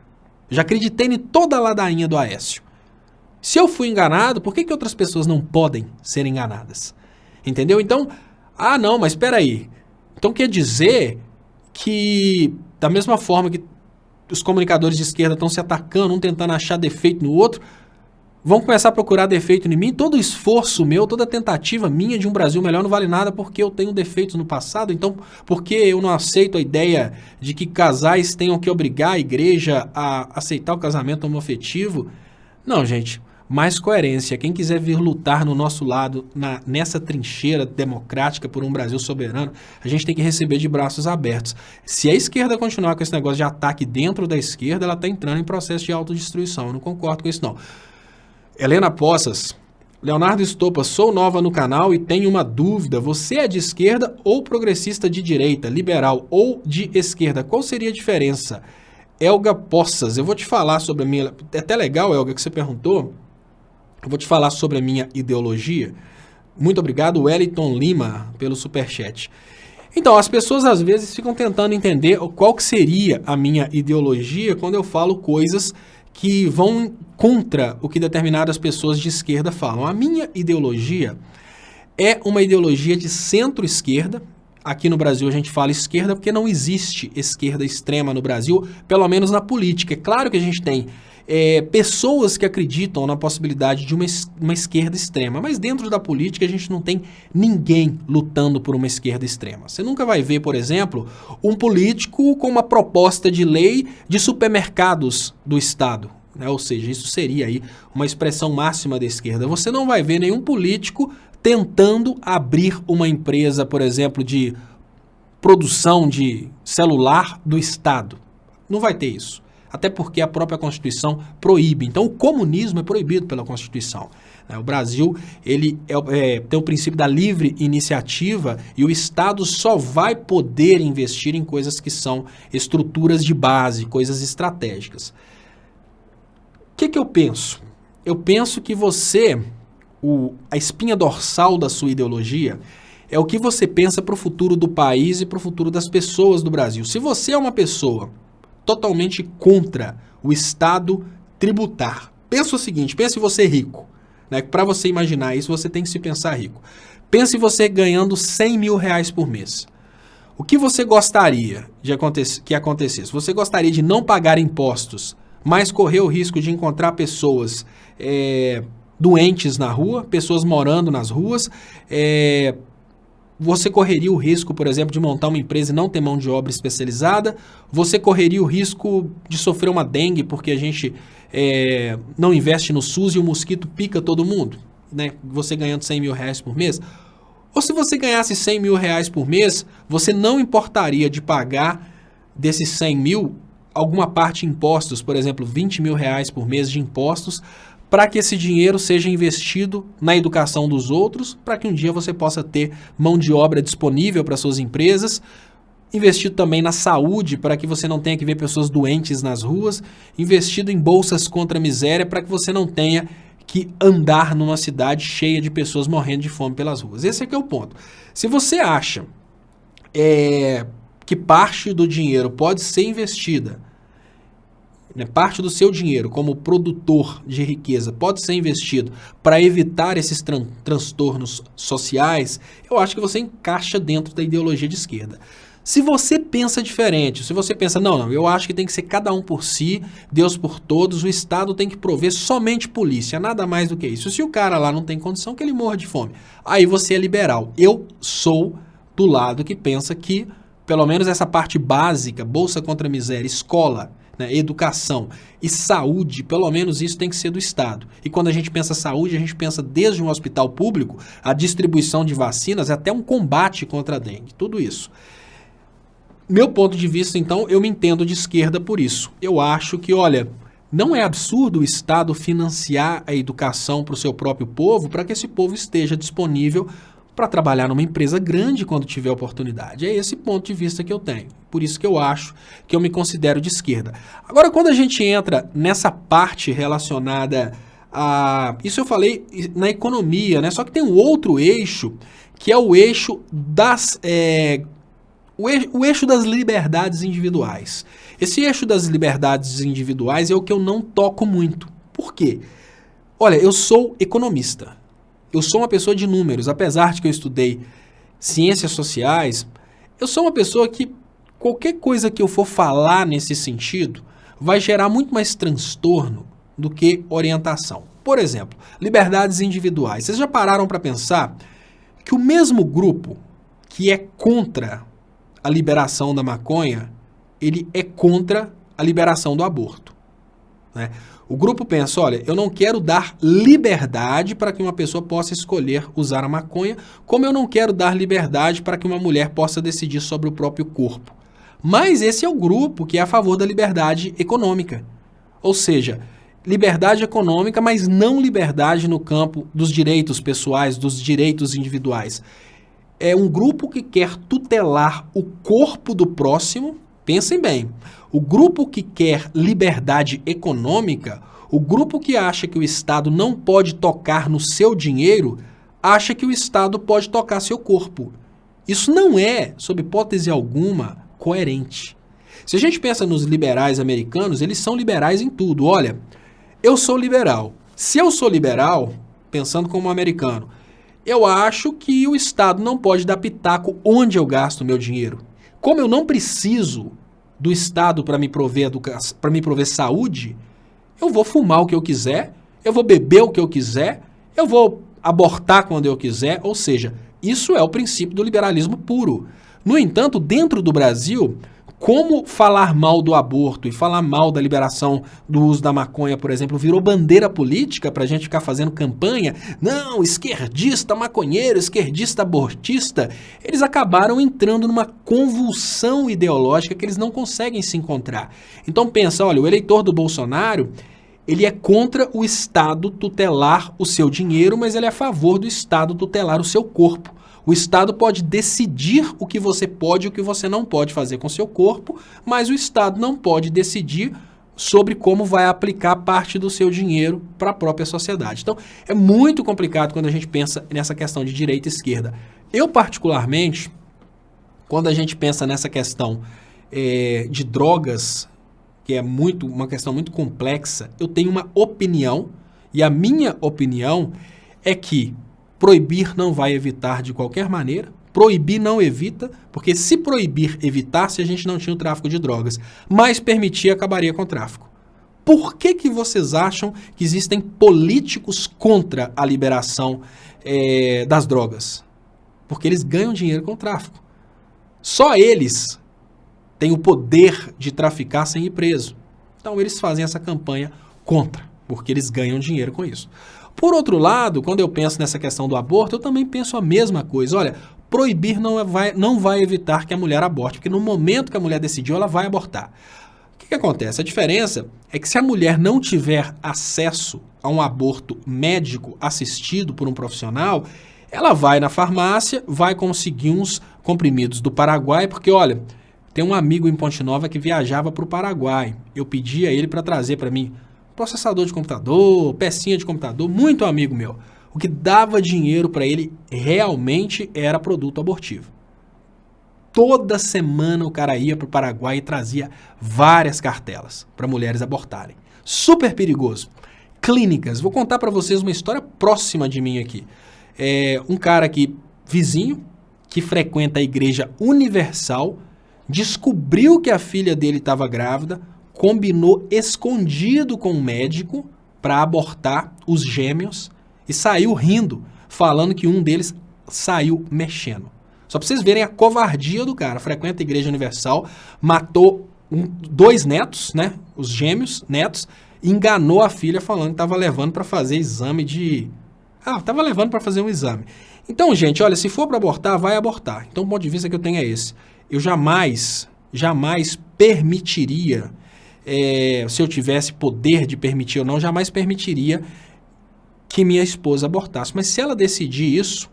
já acreditei em toda a ladainha do Aécio. Se eu fui enganado, por que outras pessoas não podem ser enganadas? Entendeu? Então, não, mas espera aí. Então quer dizer que, da mesma forma que os comunicadores de esquerda estão se atacando, um tentando achar defeito no outro, vão começar a procurar defeito em mim. Todo esforço meu, toda tentativa minha de um Brasil melhor não vale nada porque eu tenho defeitos no passado. Então, por que eu não aceito a ideia de que casais tenham que obrigar a igreja a aceitar o casamento homoafetivo? Não, gente. Mais coerência. Quem quiser vir lutar no nosso lado, nessa trincheira democrática por um Brasil soberano, a gente tem que receber de braços abertos. Se a esquerda continuar com esse negócio de ataque dentro da esquerda, ela está entrando em processo de autodestruição. Eu não concordo com isso, não. Helena Poças, Leonardo Estopa, sou nova no canal e tenho uma dúvida. Você é de esquerda ou progressista de direita, liberal ou de esquerda? Qual seria a diferença? Elga Poças, eu vou te falar sobre a minha... É até legal, Elga, que você perguntou. Eu vou te falar sobre a minha ideologia. Muito obrigado, Wellington Lima, pelo superchat. Então, as pessoas às vezes ficam tentando entender qual que seria a minha ideologia quando eu falo coisas que vão contra o que determinadas pessoas de esquerda falam. A minha ideologia é uma ideologia de centro-esquerda. Aqui no Brasil a gente fala esquerda porque não existe esquerda extrema no Brasil, pelo menos na política. É claro que a gente tem pessoas que acreditam na possibilidade de uma esquerda extrema, mas dentro da política a gente não tem ninguém lutando por uma esquerda extrema. Você nunca vai ver, por exemplo, um político com uma proposta de lei de supermercados do Estado, né? Ou seja, isso seria aí uma expressão máxima da esquerda. Você não vai ver nenhum político tentando abrir uma empresa, por exemplo, de produção de celular do Estado. Não vai ter isso. Até porque a própria Constituição proíbe. Então, o comunismo é proibido pela Constituição. O Brasil ele tem o princípio da livre iniciativa e o Estado só vai poder investir em coisas que são estruturas de base, coisas estratégicas. O que eu penso? Eu penso que a espinha dorsal da sua ideologia é o que você pensa para o futuro do país e para o futuro das pessoas do Brasil. Se você é uma pessoa totalmente contra o Estado tributar. Pensa o seguinte, pense você rico. Né? Para você imaginar isso, você tem que se pensar rico. Pense você ganhando 100 mil reais por mês. O que você gostaria que acontecesse? Você gostaria de não pagar impostos, mas correr o risco de encontrar pessoas doentes na rua, pessoas morando nas ruas, você correria o risco, por exemplo, de montar uma empresa e não ter mão de obra especializada. Você correria o risco de sofrer uma dengue porque a gente não investe no SUS e o mosquito pica todo mundo, né? Você ganhando 100 mil reais por mês. Ou se você ganhasse 100 mil reais por mês, você não importaria de pagar desses 100 mil alguma parte em impostos, por exemplo, 20 mil reais por mês de impostos, para que esse dinheiro seja investido na educação dos outros, para que um dia você possa ter mão de obra disponível para suas empresas, investido também na saúde, para que você não tenha que ver pessoas doentes nas ruas, investido em bolsas contra a miséria, para que você não tenha que andar numa cidade cheia de pessoas morrendo de fome pelas ruas. Esse aqui é o ponto. Se você acha que parte do dinheiro pode ser investida, parte do seu dinheiro como produtor de riqueza pode ser investido para evitar esses transtornos sociais, eu acho que você encaixa dentro da ideologia de esquerda. Se você pensa diferente, se você pensa, não, eu acho que tem que ser cada um por si, Deus por todos, o Estado tem que prover somente polícia, nada mais do que isso. Se o cara lá não tem condição, que ele morra de fome. Aí você é liberal. Eu sou do lado que pensa que, pelo menos essa parte básica, bolsa contra a miséria, escola, né, educação e saúde, pelo menos isso tem que ser do Estado. E quando a gente pensa saúde, a gente pensa desde um hospital público, a distribuição de vacinas, até um combate contra a dengue, tudo isso. Meu ponto de vista, então, eu me entendo de esquerda por isso. Eu acho que, olha, não é absurdo o Estado financiar a educação para o seu próprio povo, para que esse povo esteja disponível para trabalhar numa empresa grande quando tiver oportunidade. É esse ponto de vista que eu tenho. Por isso que eu acho que eu me considero de esquerda. Agora, quando a gente entra nessa parte relacionada a... Isso eu falei na economia, né? Só que tem um outro eixo, que é o eixo das... O eixo das liberdades individuais. Esse eixo das liberdades individuais é o que eu não toco muito. Por quê? Olha, eu sou economista. Eu sou uma pessoa de números, apesar de que eu estudei ciências sociais, eu sou uma pessoa que qualquer coisa que eu for falar nesse sentido vai gerar muito mais transtorno do que orientação. Por exemplo, liberdades individuais. Vocês já pararam para pensar que o mesmo grupo que é contra a liberação da maconha, ele é contra a liberação do aborto, né? O grupo pensa, olha, eu não quero dar liberdade para que uma pessoa possa escolher usar a maconha, como eu não quero dar liberdade para que uma mulher possa decidir sobre o próprio corpo. Mas esse é o grupo que é a favor da liberdade econômica. Ou seja, liberdade econômica, mas não liberdade no campo dos direitos pessoais, dos direitos individuais. É um grupo que quer tutelar o corpo do próximo. Pensem bem, o grupo que quer liberdade econômica, o grupo que acha que o Estado não pode tocar no seu dinheiro, acha que o Estado pode tocar seu corpo. Isso não é, sob hipótese alguma, coerente. Se a gente pensa nos liberais americanos, eles são liberais em tudo. Olha, eu sou liberal. Se eu sou liberal, pensando como um americano, eu acho que o Estado não pode dar pitaco onde eu gasto o meu dinheiro. Como eu não preciso do Estado para me prover educação, para me prover saúde, eu vou fumar o que eu quiser, eu vou beber o que eu quiser, eu vou abortar quando eu quiser, ou seja, isso é o princípio do liberalismo puro. No entanto, dentro do Brasil, como falar mal do aborto e falar mal da liberação do uso da maconha, por exemplo, virou bandeira política para a gente ficar fazendo campanha, não, esquerdista maconheiro, esquerdista abortista, eles acabaram entrando numa convulsão ideológica que eles não conseguem se encontrar. Então pensa, olha, o eleitor do Bolsonaro, ele é contra o Estado tutelar o seu dinheiro, mas ele é a favor do Estado tutelar o seu corpo. O Estado pode decidir o que você pode e o que você não pode fazer com seu corpo, mas o Estado não pode decidir sobre como vai aplicar parte do seu dinheiro para a própria sociedade. Então, é muito complicado quando a gente pensa nessa questão de direita e esquerda. Eu, particularmente, quando a gente pensa nessa questão de drogas, que é uma questão muito complexa, eu tenho uma opinião, e a minha opinião é que proibir não vai evitar de qualquer maneira. Proibir não evita, porque se proibir evitasse, a gente não tinha o tráfico de drogas. Mas permitir acabaria com o tráfico. Por que vocês acham que existem políticos contra a liberação das drogas? Porque eles ganham dinheiro com o tráfico. Só eles têm o poder de traficar sem ir preso. Então eles fazem essa campanha contra, porque eles ganham dinheiro com isso. Por outro lado, quando eu penso nessa questão do aborto, eu também penso a mesma coisa. Olha, proibir não vai evitar que a mulher aborte, porque no momento que a mulher decidiu, ela vai abortar. O que acontece? A diferença é que se a mulher não tiver acesso a um aborto médico assistido por um profissional, ela vai na farmácia, vai conseguir uns comprimidos do Paraguai, porque, olha, tem um amigo em Ponte Nova que viajava para o Paraguai. Eu pedi a ele para trazer para mim processador de computador, pecinha de computador, muito amigo meu. O que dava dinheiro para ele realmente era produto abortivo. Toda semana o cara ia para o Paraguai e trazia várias cartelas para mulheres abortarem. Super perigoso. Clínicas. Vou contar para vocês uma história próxima de mim aqui. Um cara aqui, vizinho, que frequenta a Igreja Universal, descobriu que a filha dele estava grávida, combinou escondido com um médico para abortar os gêmeos e saiu rindo, falando que um deles saiu mexendo. Só para vocês verem a covardia do cara. Frequenta a Igreja Universal, matou 2 netos, né? Os gêmeos, netos, enganou a filha falando que estava levando para fazer exame de... estava levando para fazer um exame. Então, gente, olha, se for para abortar, vai abortar. Então, o ponto de vista que eu tenho é esse. Eu jamais permitiria... se eu tivesse poder de permitir ou não, jamais permitiria que minha esposa abortasse. Mas se ela decidir isso,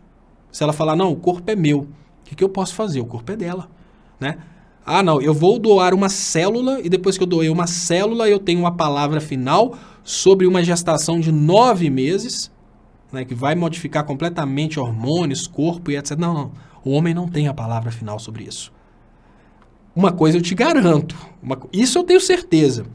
se ela falar, não, o corpo é meu, o que eu posso fazer? O corpo é dela, né? Não, eu vou doar uma célula e depois que eu doei uma célula, eu tenho uma palavra final sobre uma gestação de 9 meses, né, que vai modificar completamente hormônios, corpo e etc. Não, o homem não tem a palavra final sobre isso. Uma coisa eu te garanto, isso eu tenho certeza.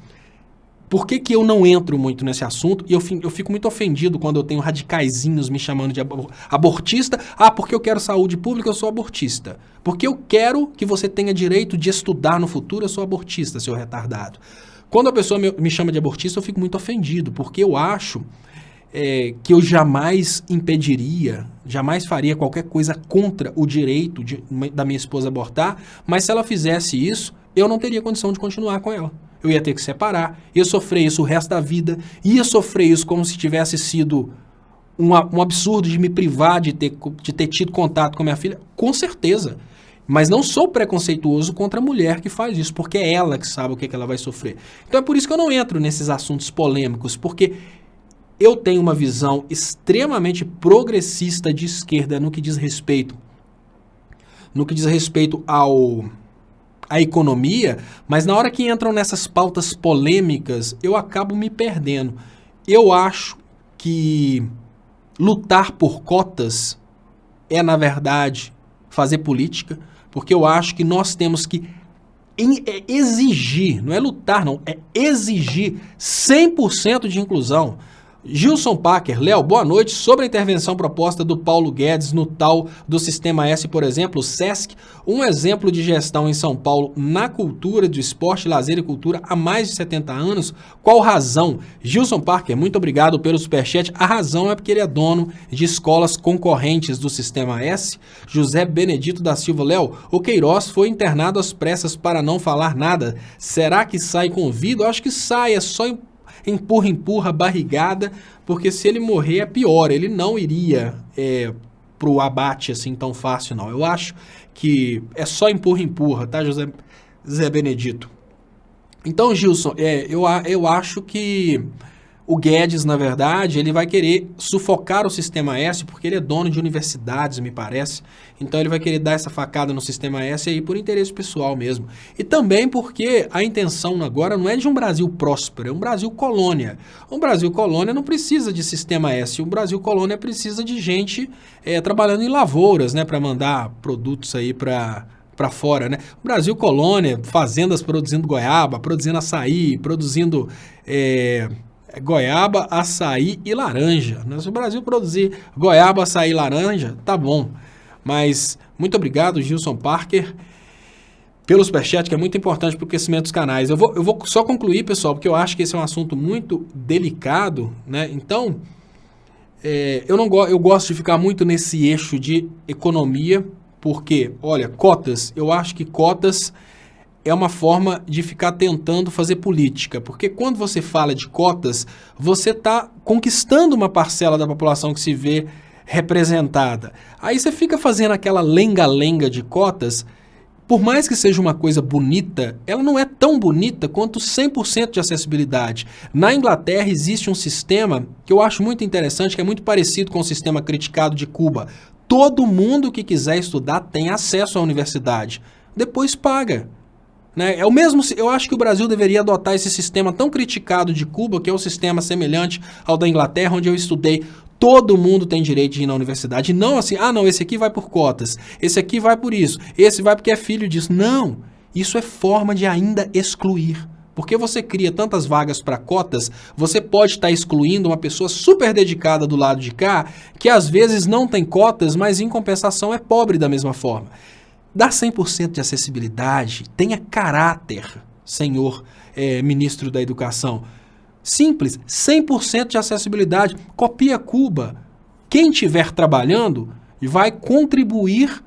Por que eu não entro muito nesse assunto? E eu fico muito ofendido quando eu tenho radicaizinhos me chamando de abortista. Porque eu quero saúde pública, eu sou abortista. Porque eu quero que você tenha direito de estudar no futuro, eu sou abortista, seu retardado. Quando a pessoa me chama de abortista, eu fico muito ofendido, porque eu acho que eu jamais impediria, jamais faria qualquer coisa contra o direito da minha esposa abortar, mas se ela fizesse isso, eu não teria condição de continuar com ela. Eu ia ter que separar, ia sofrer isso o resto da vida, ia sofrer isso como se tivesse sido um absurdo de me privar de ter tido contato com a minha filha, com certeza. Mas não sou preconceituoso contra a mulher que faz isso, porque é ela que sabe o que ela vai sofrer. Então é por isso que eu não entro nesses assuntos polêmicos, porque eu tenho uma visão extremamente progressista de esquerda no que diz respeito à economia, mas na hora que entram nessas pautas polêmicas, eu acabo me perdendo. Eu acho que lutar por cotas é, na verdade, fazer política, porque eu acho que nós temos que exigir, não é lutar não, é exigir 100% de inclusão. Gilson Packer, Léo, boa noite. Sobre a intervenção proposta do Paulo Guedes no tal do Sistema S, por exemplo, o SESC, um exemplo de gestão em São Paulo na cultura do esporte, lazer e cultura há mais de 70 anos. Qual razão? Gilson Packer, muito obrigado pelo superchat. A razão é porque ele é dono de escolas concorrentes do Sistema S. José Benedito da Silva, Léo, o Queiroz foi internado às pressas para não falar nada. Será que sai com vida? Eu acho que sai, é só empurra, barrigada, porque se ele morrer é pior, ele não iria pro abate assim tão fácil não. Eu acho que é só empurra, tá, José Benedito? Então, Gilson, eu acho que o Guedes, na verdade, ele vai querer sufocar o Sistema S, porque ele é dono de universidades, me parece. Então ele vai querer dar essa facada no Sistema S aí por interesse pessoal mesmo. E também porque a intenção agora não é de um Brasil próspero, é um Brasil colônia. Um Brasil colônia não precisa de Sistema S, um Brasil colônia precisa de gente trabalhando em lavouras, né, para mandar produtos aí para fora, né? O Brasil colônia, fazendas produzindo goiaba, produzindo açaí, produzindo goiaba, açaí e laranja. Se o Brasil produzir goiaba, açaí e laranja, tá bom. Mas muito obrigado, Gilson Parker, pelo superchat, que é muito importante para o crescimento dos canais. Eu vou só concluir, pessoal, porque eu acho que esse é um assunto muito delicado, né? Então, eu gosto de ficar muito nesse eixo de economia, porque, olha, cotas, eu acho que cotas é uma forma de ficar tentando fazer política, porque quando você fala de cotas, você está conquistando uma parcela da população que se vê representada. Aí você fica fazendo aquela lenga-lenga de cotas, por mais que seja uma coisa bonita, ela não é tão bonita quanto 100% de acessibilidade. Na Inglaterra existe um sistema que eu acho muito interessante, que é muito parecido com o sistema criticado de Cuba. Todo mundo que quiser estudar tem acesso à universidade, depois paga. Né? É o mesmo, eu acho que o Brasil deveria adotar esse sistema tão criticado de Cuba, que é um sistema semelhante ao da Inglaterra, onde eu estudei. Todo mundo tem direito de ir na universidade. Não assim, não, esse aqui vai por cotas, esse aqui vai por isso, esse vai porque é filho disso. Não, isso é forma de ainda excluir. Porque você cria tantas vagas para cotas, você pode estar excluindo uma pessoa super dedicada do lado de cá, que às vezes não tem cotas, mas em compensação é pobre da mesma forma. Dá 100% de acessibilidade, tenha caráter, senhor ministro da Educação. Simples, 100% de acessibilidade, copia Cuba. Quem estiver trabalhando vai contribuir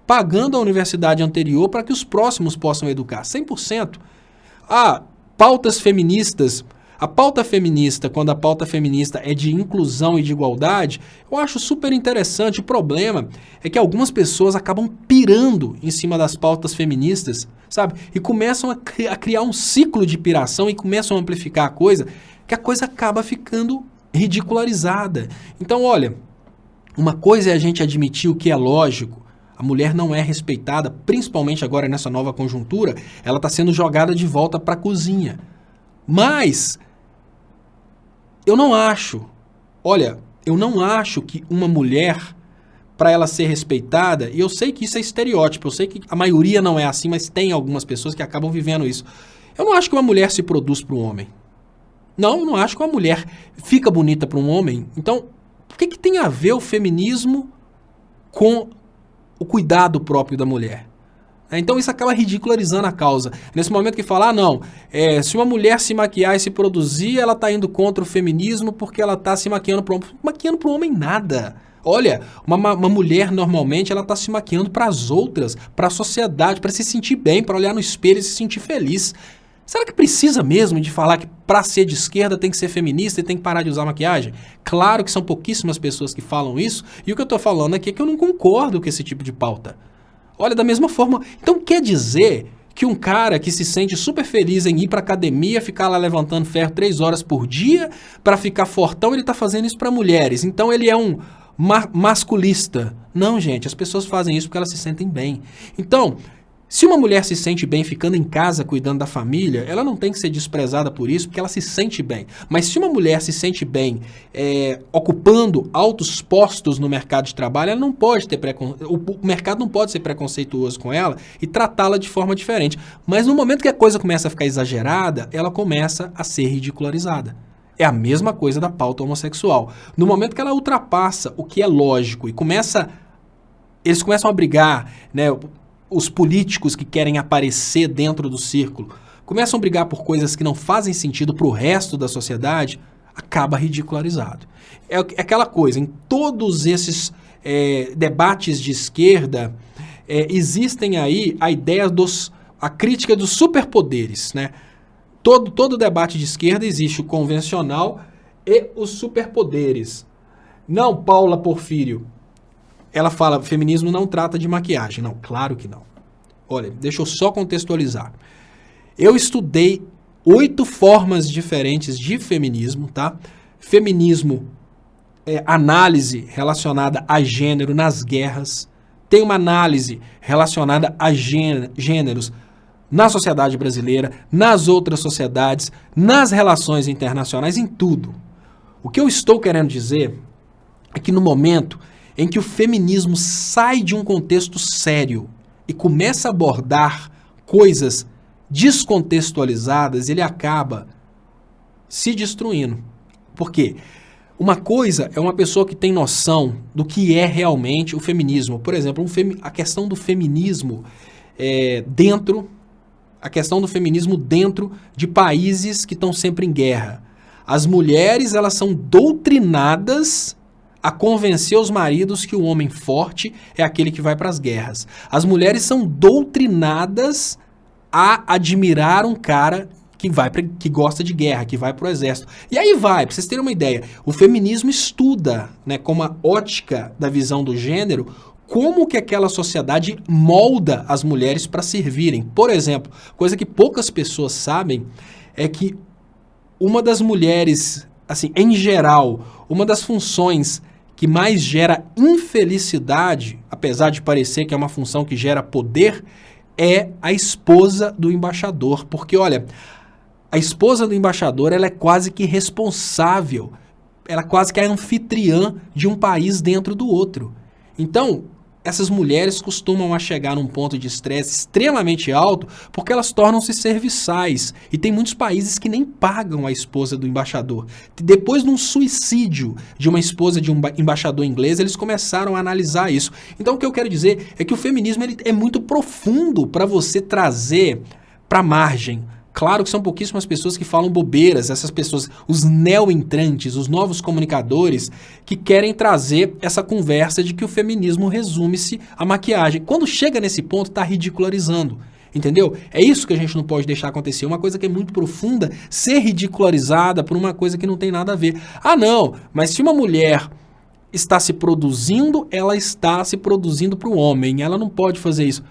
pagando a universidade anterior para que os próximos possam educar, 100%. Pautas feministas. A pauta feminista, quando a pauta feminista é de inclusão e de igualdade, eu acho super interessante. O problema é que algumas pessoas acabam pirando em cima das pautas feministas, sabe? E começam a criar um ciclo de piração e começam a amplificar a coisa, que a coisa acaba ficando ridicularizada. Então, olha, uma coisa é a gente admitir o que é lógico. A mulher não é respeitada, principalmente agora nessa nova conjuntura, ela está sendo jogada de volta para a cozinha. Mas eu não acho que uma mulher, para ela ser respeitada, e eu sei que isso é estereótipo, eu sei que a maioria não é assim, mas tem algumas pessoas que acabam vivendo isso. Eu não acho que uma mulher se produz para um homem. Não, eu não acho que uma mulher fica bonita para um homem. Então, o que tem a ver o feminismo com o cuidado próprio da mulher? Então isso acaba ridicularizando a causa. Nesse momento que fala, se uma mulher se maquiar e se produzir, ela está indo contra o feminismo porque ela está se maquiando para o homem. Maquiando para o homem nada. Olha, uma mulher normalmente ela está se maquiando para as outras, para a sociedade, para se sentir bem, para olhar no espelho e se sentir feliz. Será que precisa mesmo de falar que para ser de esquerda tem que ser feminista e tem que parar de usar maquiagem? Claro que são pouquíssimas pessoas que falam isso, e o que eu estou falando aqui é que eu não concordo com esse tipo de pauta. Olha, da mesma forma. Então quer dizer que um cara que se sente super feliz em ir pra academia, ficar lá levantando ferro 3 horas por dia para ficar fortão, ele tá fazendo isso para mulheres. Então ele é um masculista. Não, gente, as pessoas fazem isso porque elas se sentem bem. Então, se uma mulher se sente bem ficando em casa cuidando da família, ela não tem que ser desprezada por isso, porque ela se sente bem. Mas se uma mulher se sente bem ocupando altos postos no mercado de trabalho, ela não pode ter o mercado não pode ser preconceituoso com ela e tratá-la de forma diferente. Mas no momento que a coisa começa a ficar exagerada, ela começa a ser ridicularizada. É a mesma coisa da pauta homossexual. No momento que ela ultrapassa o que é lógico e eles começam a brigar, né? Os políticos que querem aparecer dentro do círculo começam a brigar por coisas que não fazem sentido para o resto da sociedade, acaba ridicularizado. É aquela coisa, em todos esses debates de esquerda, existem aí a crítica dos superpoderes, né? Todo debate de esquerda existe o convencional e os superpoderes. Não, Paula Porfírio. Ela fala, feminismo não trata de maquiagem. Não, claro que não. Olha, deixa eu só contextualizar. Eu estudei 8 formas diferentes de feminismo, tá? Feminismo análise relacionada a gênero nas guerras. Tem uma análise relacionada a gêneros na sociedade brasileira, nas outras sociedades, nas relações internacionais, em tudo. O que eu estou querendo dizer é que no momento em que o feminismo sai de um contexto sério e começa a abordar coisas descontextualizadas, ele acaba se destruindo. Por quê? Uma coisa é uma pessoa que tem noção do que é realmente o feminismo. Por exemplo, a questão do feminismo dentro de países que estão sempre em guerra. As mulheres, elas são doutrinadas a convencer os maridos que o homem forte é aquele que vai para as guerras. As mulheres são doutrinadas a admirar um cara que gosta de guerra, que vai para o exército. E aí vai, para vocês terem uma ideia, o feminismo estuda, né, como a ótica da visão do gênero, como que aquela sociedade molda as mulheres para servirem. Por exemplo, coisa que poucas pessoas sabem é que uma das mulheres, assim, em geral, uma das funções que mais gera infelicidade, apesar de parecer que é uma função que gera poder, é a esposa do embaixador. Porque, olha, a esposa do embaixador, ela é quase que responsável, ela quase que é anfitriã de um país dentro do outro. Então, essas mulheres costumam a chegar num ponto de estresse extremamente alto porque elas tornam-se serviçais. E tem muitos países que nem pagam a esposa do embaixador. Depois de um suicídio de uma esposa de um embaixador inglês, eles começaram a analisar isso. Então o que eu quero dizer é que o feminismo ele é muito profundo para você trazer para a margem. Claro que são pouquíssimas pessoas que falam bobeiras, essas pessoas, os neo-entrantes, os novos comunicadores, que querem trazer essa conversa de que o feminismo resume-se à maquiagem. Quando chega nesse ponto, está ridicularizando, entendeu? É isso que a gente não pode deixar acontecer. Uma coisa que é muito profunda, ser ridicularizada por uma coisa que não tem nada a ver. Ah, não, mas se uma mulher está se produzindo, ela está se produzindo para o homem, ela não pode fazer isso.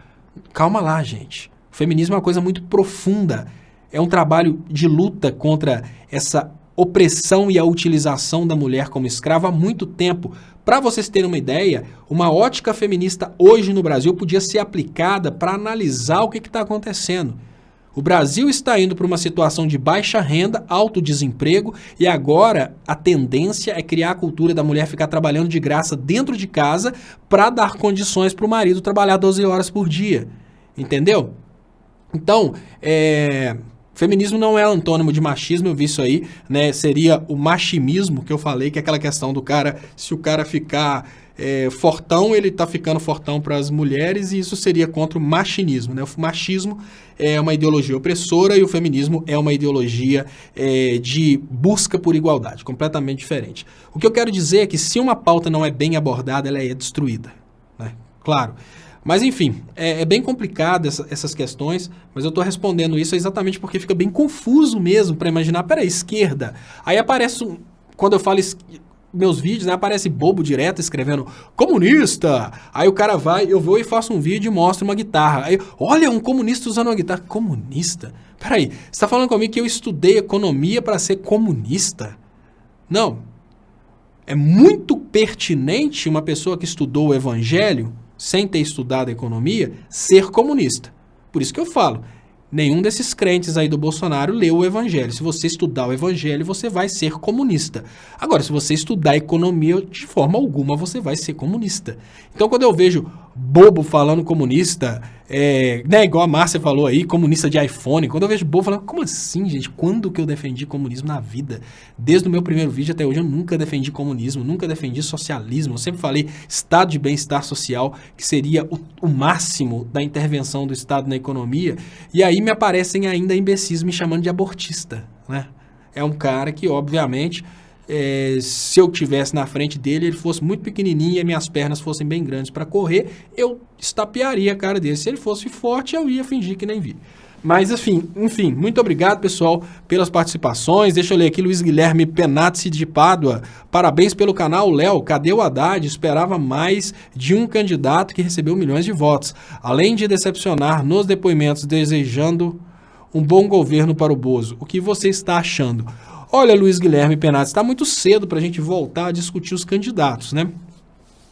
Calma lá, gente. O feminismo é uma coisa muito profunda. É um trabalho de luta contra essa opressão e a utilização da mulher como escrava há muito tempo. Para vocês terem uma ideia, uma ótica feminista hoje no Brasil podia ser aplicada para analisar o que está acontecendo. O Brasil está indo para uma situação de baixa renda, alto desemprego, e agora a tendência é criar a cultura da mulher ficar trabalhando de graça dentro de casa para dar condições para o marido trabalhar 12 horas por dia. Entendeu? Então, feminismo não é antônimo de machismo, eu vi isso aí, né? Seria o machimismo que eu falei, que é aquela questão do cara, se o cara ficar fortão, ele tá ficando fortão para as mulheres, e isso seria contra o machinismo, né? O machismo é uma ideologia opressora e o feminismo é uma ideologia de busca por igualdade, completamente diferente. O que eu quero dizer é que se uma pauta não é bem abordada, ela é destruída, né? Claro. Mas, enfim, é bem complicado essas questões, mas eu estou respondendo isso exatamente porque fica bem confuso mesmo para imaginar, peraí, esquerda. Aí aparece, quando eu falo meus vídeos, né, aparece bobo direto escrevendo comunista. Aí o cara vai, eu vou e faço um vídeo e mostro uma guitarra. Aí, olha, um comunista usando uma guitarra. Comunista? Peraí, você tá falando comigo que eu estudei economia para ser comunista? Não. É muito pertinente uma pessoa que estudou o evangelho, sem ter estudado economia, ser comunista. Por isso que eu falo, nenhum desses crentes aí do Bolsonaro leu o evangelho. Se você estudar o evangelho, você vai ser comunista. Agora, se você estudar economia, de forma alguma você vai ser comunista. Então, quando eu vejo bobo falando comunista, né, igual a Márcia falou aí, comunista de iPhone, quando eu vejo bobo falando, como assim, gente? Quando que eu defendi comunismo na vida? Desde o meu primeiro vídeo até hoje, eu nunca defendi comunismo, nunca defendi socialismo. Eu sempre falei estado de bem-estar social, que seria o máximo da intervenção do Estado na economia. E aí me aparecem ainda imbecis me chamando de abortista, né? É um cara que, obviamente, se eu tivesse na frente dele, ele fosse muito pequenininho e minhas pernas fossem bem grandes para correr, eu estapearia a cara dele. Se ele fosse forte, eu ia fingir que nem vi. Mas, enfim, muito obrigado, pessoal, pelas participações. Deixa eu ler aqui, Luiz Guilherme Penazzi de Pádua. Parabéns pelo canal, Léo. Cadê o Haddad? Esperava mais de um candidato que recebeu milhões de votos. Além de decepcionar nos depoimentos, desejando um bom governo para o Bozo. O que você está achando? Olha, Luiz Guilherme Penazzi, está muito cedo para a gente voltar a discutir os candidatos, né?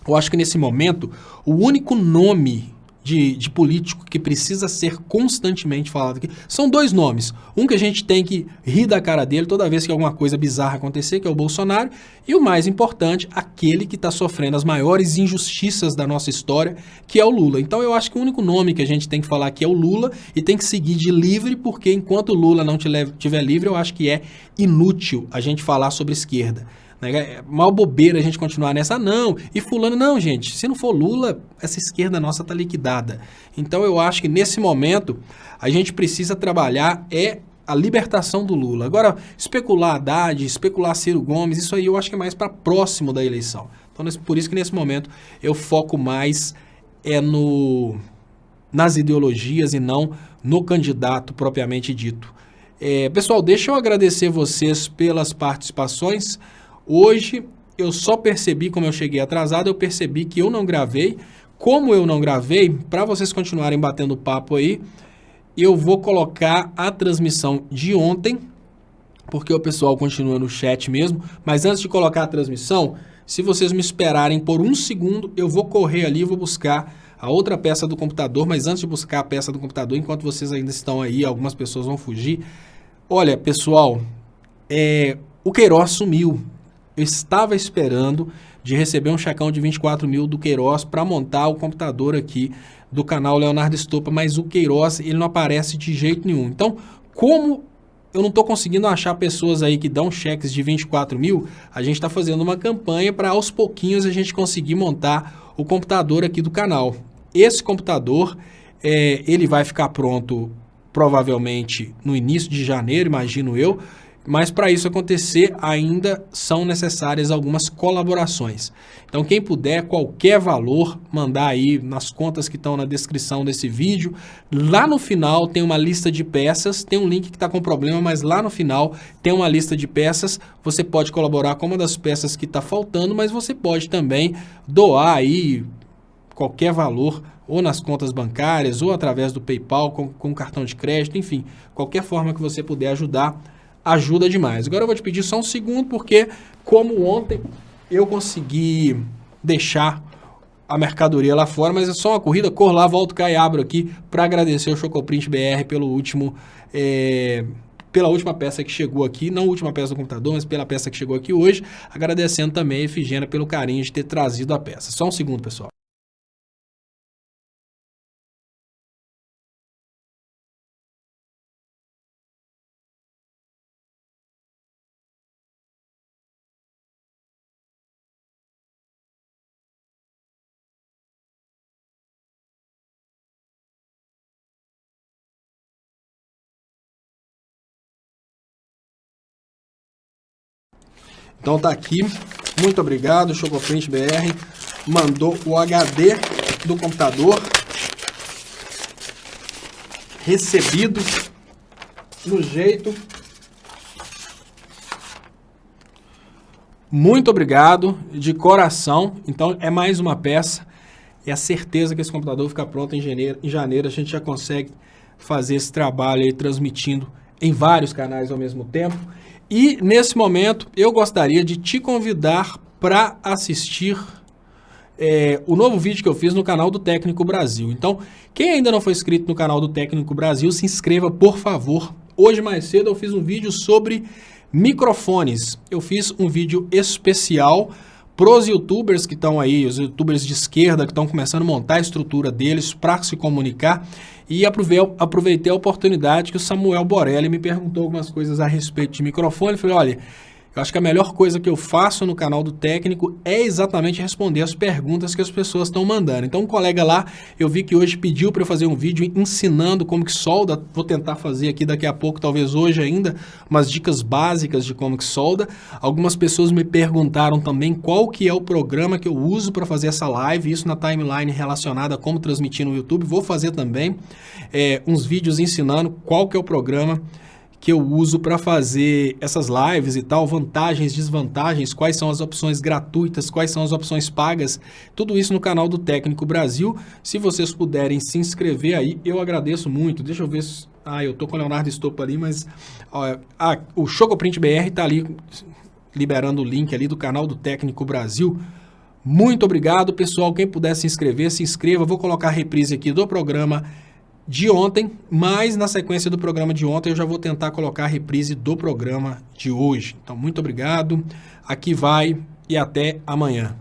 Eu acho que nesse momento, o único nome de político que precisa ser constantemente falado aqui são dois nomes. Um que a gente tem que rir da cara dele toda vez que alguma coisa bizarra acontecer, que é o Bolsonaro, e o mais importante, aquele que está sofrendo as maiores injustiças da nossa história, que é o Lula. Então eu acho que o único nome que a gente tem que falar aqui é o Lula e tem que seguir de livre, porque enquanto o Lula não estiver livre, eu acho que é inútil a gente falar sobre esquerda. É mal bobeira a gente continuar nessa, não. E fulano, não, gente. Se não for Lula, essa esquerda nossa tá liquidada. Então eu acho que nesse momento a gente precisa trabalhar a libertação do Lula. Agora, especular Haddad, especular Ciro Gomes, isso aí eu acho que é mais para próximo da eleição. Então, por isso que nesse momento eu foco mais nas ideologias e não no candidato propriamente dito. Pessoal, deixa eu agradecer vocês pelas participações. Hoje eu só percebi, como eu cheguei atrasado, eu percebi que eu não gravei. Como eu não gravei, para vocês continuarem batendo papo aí, eu vou colocar a transmissão de ontem, porque o pessoal continua no chat mesmo. Mas antes de colocar a transmissão, se vocês me esperarem por um segundo, eu vou correr ali e vou buscar a outra peça do computador. Mas antes de buscar a peça do computador, enquanto vocês ainda estão aí, algumas pessoas vão fugir. Olha, pessoal, o Queiroz sumiu. Eu estava esperando de receber um checão de 24 mil do Queiroz para montar o computador aqui do canal Leonardo Estopa, mas o Queiroz ele não aparece de jeito nenhum. Então, como eu não estou conseguindo achar pessoas aí que dão cheques de 24 mil, a gente está fazendo uma campanha para aos pouquinhos a gente conseguir montar o computador aqui do canal. Esse computador, ele vai ficar pronto provavelmente no início de janeiro, imagino eu. Mas para isso acontecer, ainda são necessárias algumas colaborações. Então, quem puder, qualquer valor, mandar aí nas contas que estão na descrição desse vídeo. Lá no final tem uma lista de peças, tem um link que está com problema, mas lá no final tem uma lista de peças. Você pode colaborar com uma das peças que está faltando, mas você pode também doar aí qualquer valor, ou nas contas bancárias, ou através do PayPal, com cartão de crédito, enfim, qualquer forma que você puder ajudar, ajuda demais. Agora eu vou te pedir só um segundo, porque como ontem eu consegui deixar a mercadoria lá fora, mas é só uma corrida, corro lá, volto cá e abro aqui para agradecer ao Chocoprint BR pela última peça que chegou aqui, não a última peça do computador, mas pela peça que chegou aqui hoje, agradecendo também a Efigênia pelo carinho de ter trazido a peça. Só um segundo, pessoal. Então tá aqui, muito obrigado, Chocoprint BR, mandou o HD do computador, recebido no jeito Muito obrigado, de coração. Então, é mais uma peça. É a certeza que esse computador fica pronto em janeiro. A gente já consegue fazer esse trabalho aí, transmitindo em vários canais ao mesmo tempo. E, nesse momento, eu gostaria de te convidar para assistir o novo vídeo que eu fiz no canal do Técnico Brasil. Então, quem ainda não foi inscrito no canal do Técnico Brasil, se inscreva, por favor. Hoje, mais cedo, eu fiz um vídeo sobre microfones. Eu fiz um vídeo especial para os youtubers que estão aí, os youtubers de esquerda que estão começando a montar a estrutura deles para se comunicar, e aproveitei a oportunidade que o Samuel Borelli me perguntou algumas coisas a respeito de microfone. Falei, olha, eu acho que a melhor coisa que eu faço no canal do Técnico é exatamente responder as perguntas que as pessoas estão mandando. Então, um colega lá, eu vi que hoje pediu para eu fazer um vídeo ensinando como que solda. Vou tentar fazer aqui daqui a pouco, talvez hoje ainda, umas dicas básicas de como que solda. Algumas pessoas me perguntaram também qual que é o programa que eu uso para fazer essa live, isso na timeline relacionada a como transmitir no YouTube. Vou fazer também uns vídeos ensinando qual que é o programa que eu uso para fazer essas lives e tal, vantagens, desvantagens, quais são as opções gratuitas, quais são as opções pagas, tudo isso no canal do Técnico Brasil. Se vocês puderem se inscrever aí, eu agradeço muito. Deixa eu ver se... eu tô com o Leonardo Estopa ali, mas... o Chocoprint BR tá ali, liberando o link ali do canal do Técnico Brasil. Muito obrigado, pessoal. Quem puder se inscrever, se inscreva. Vou colocar a reprise aqui do programa de ontem, mas na sequência do programa de ontem eu já vou tentar colocar a reprise do programa de hoje. Então, muito obrigado, aqui vai e até amanhã.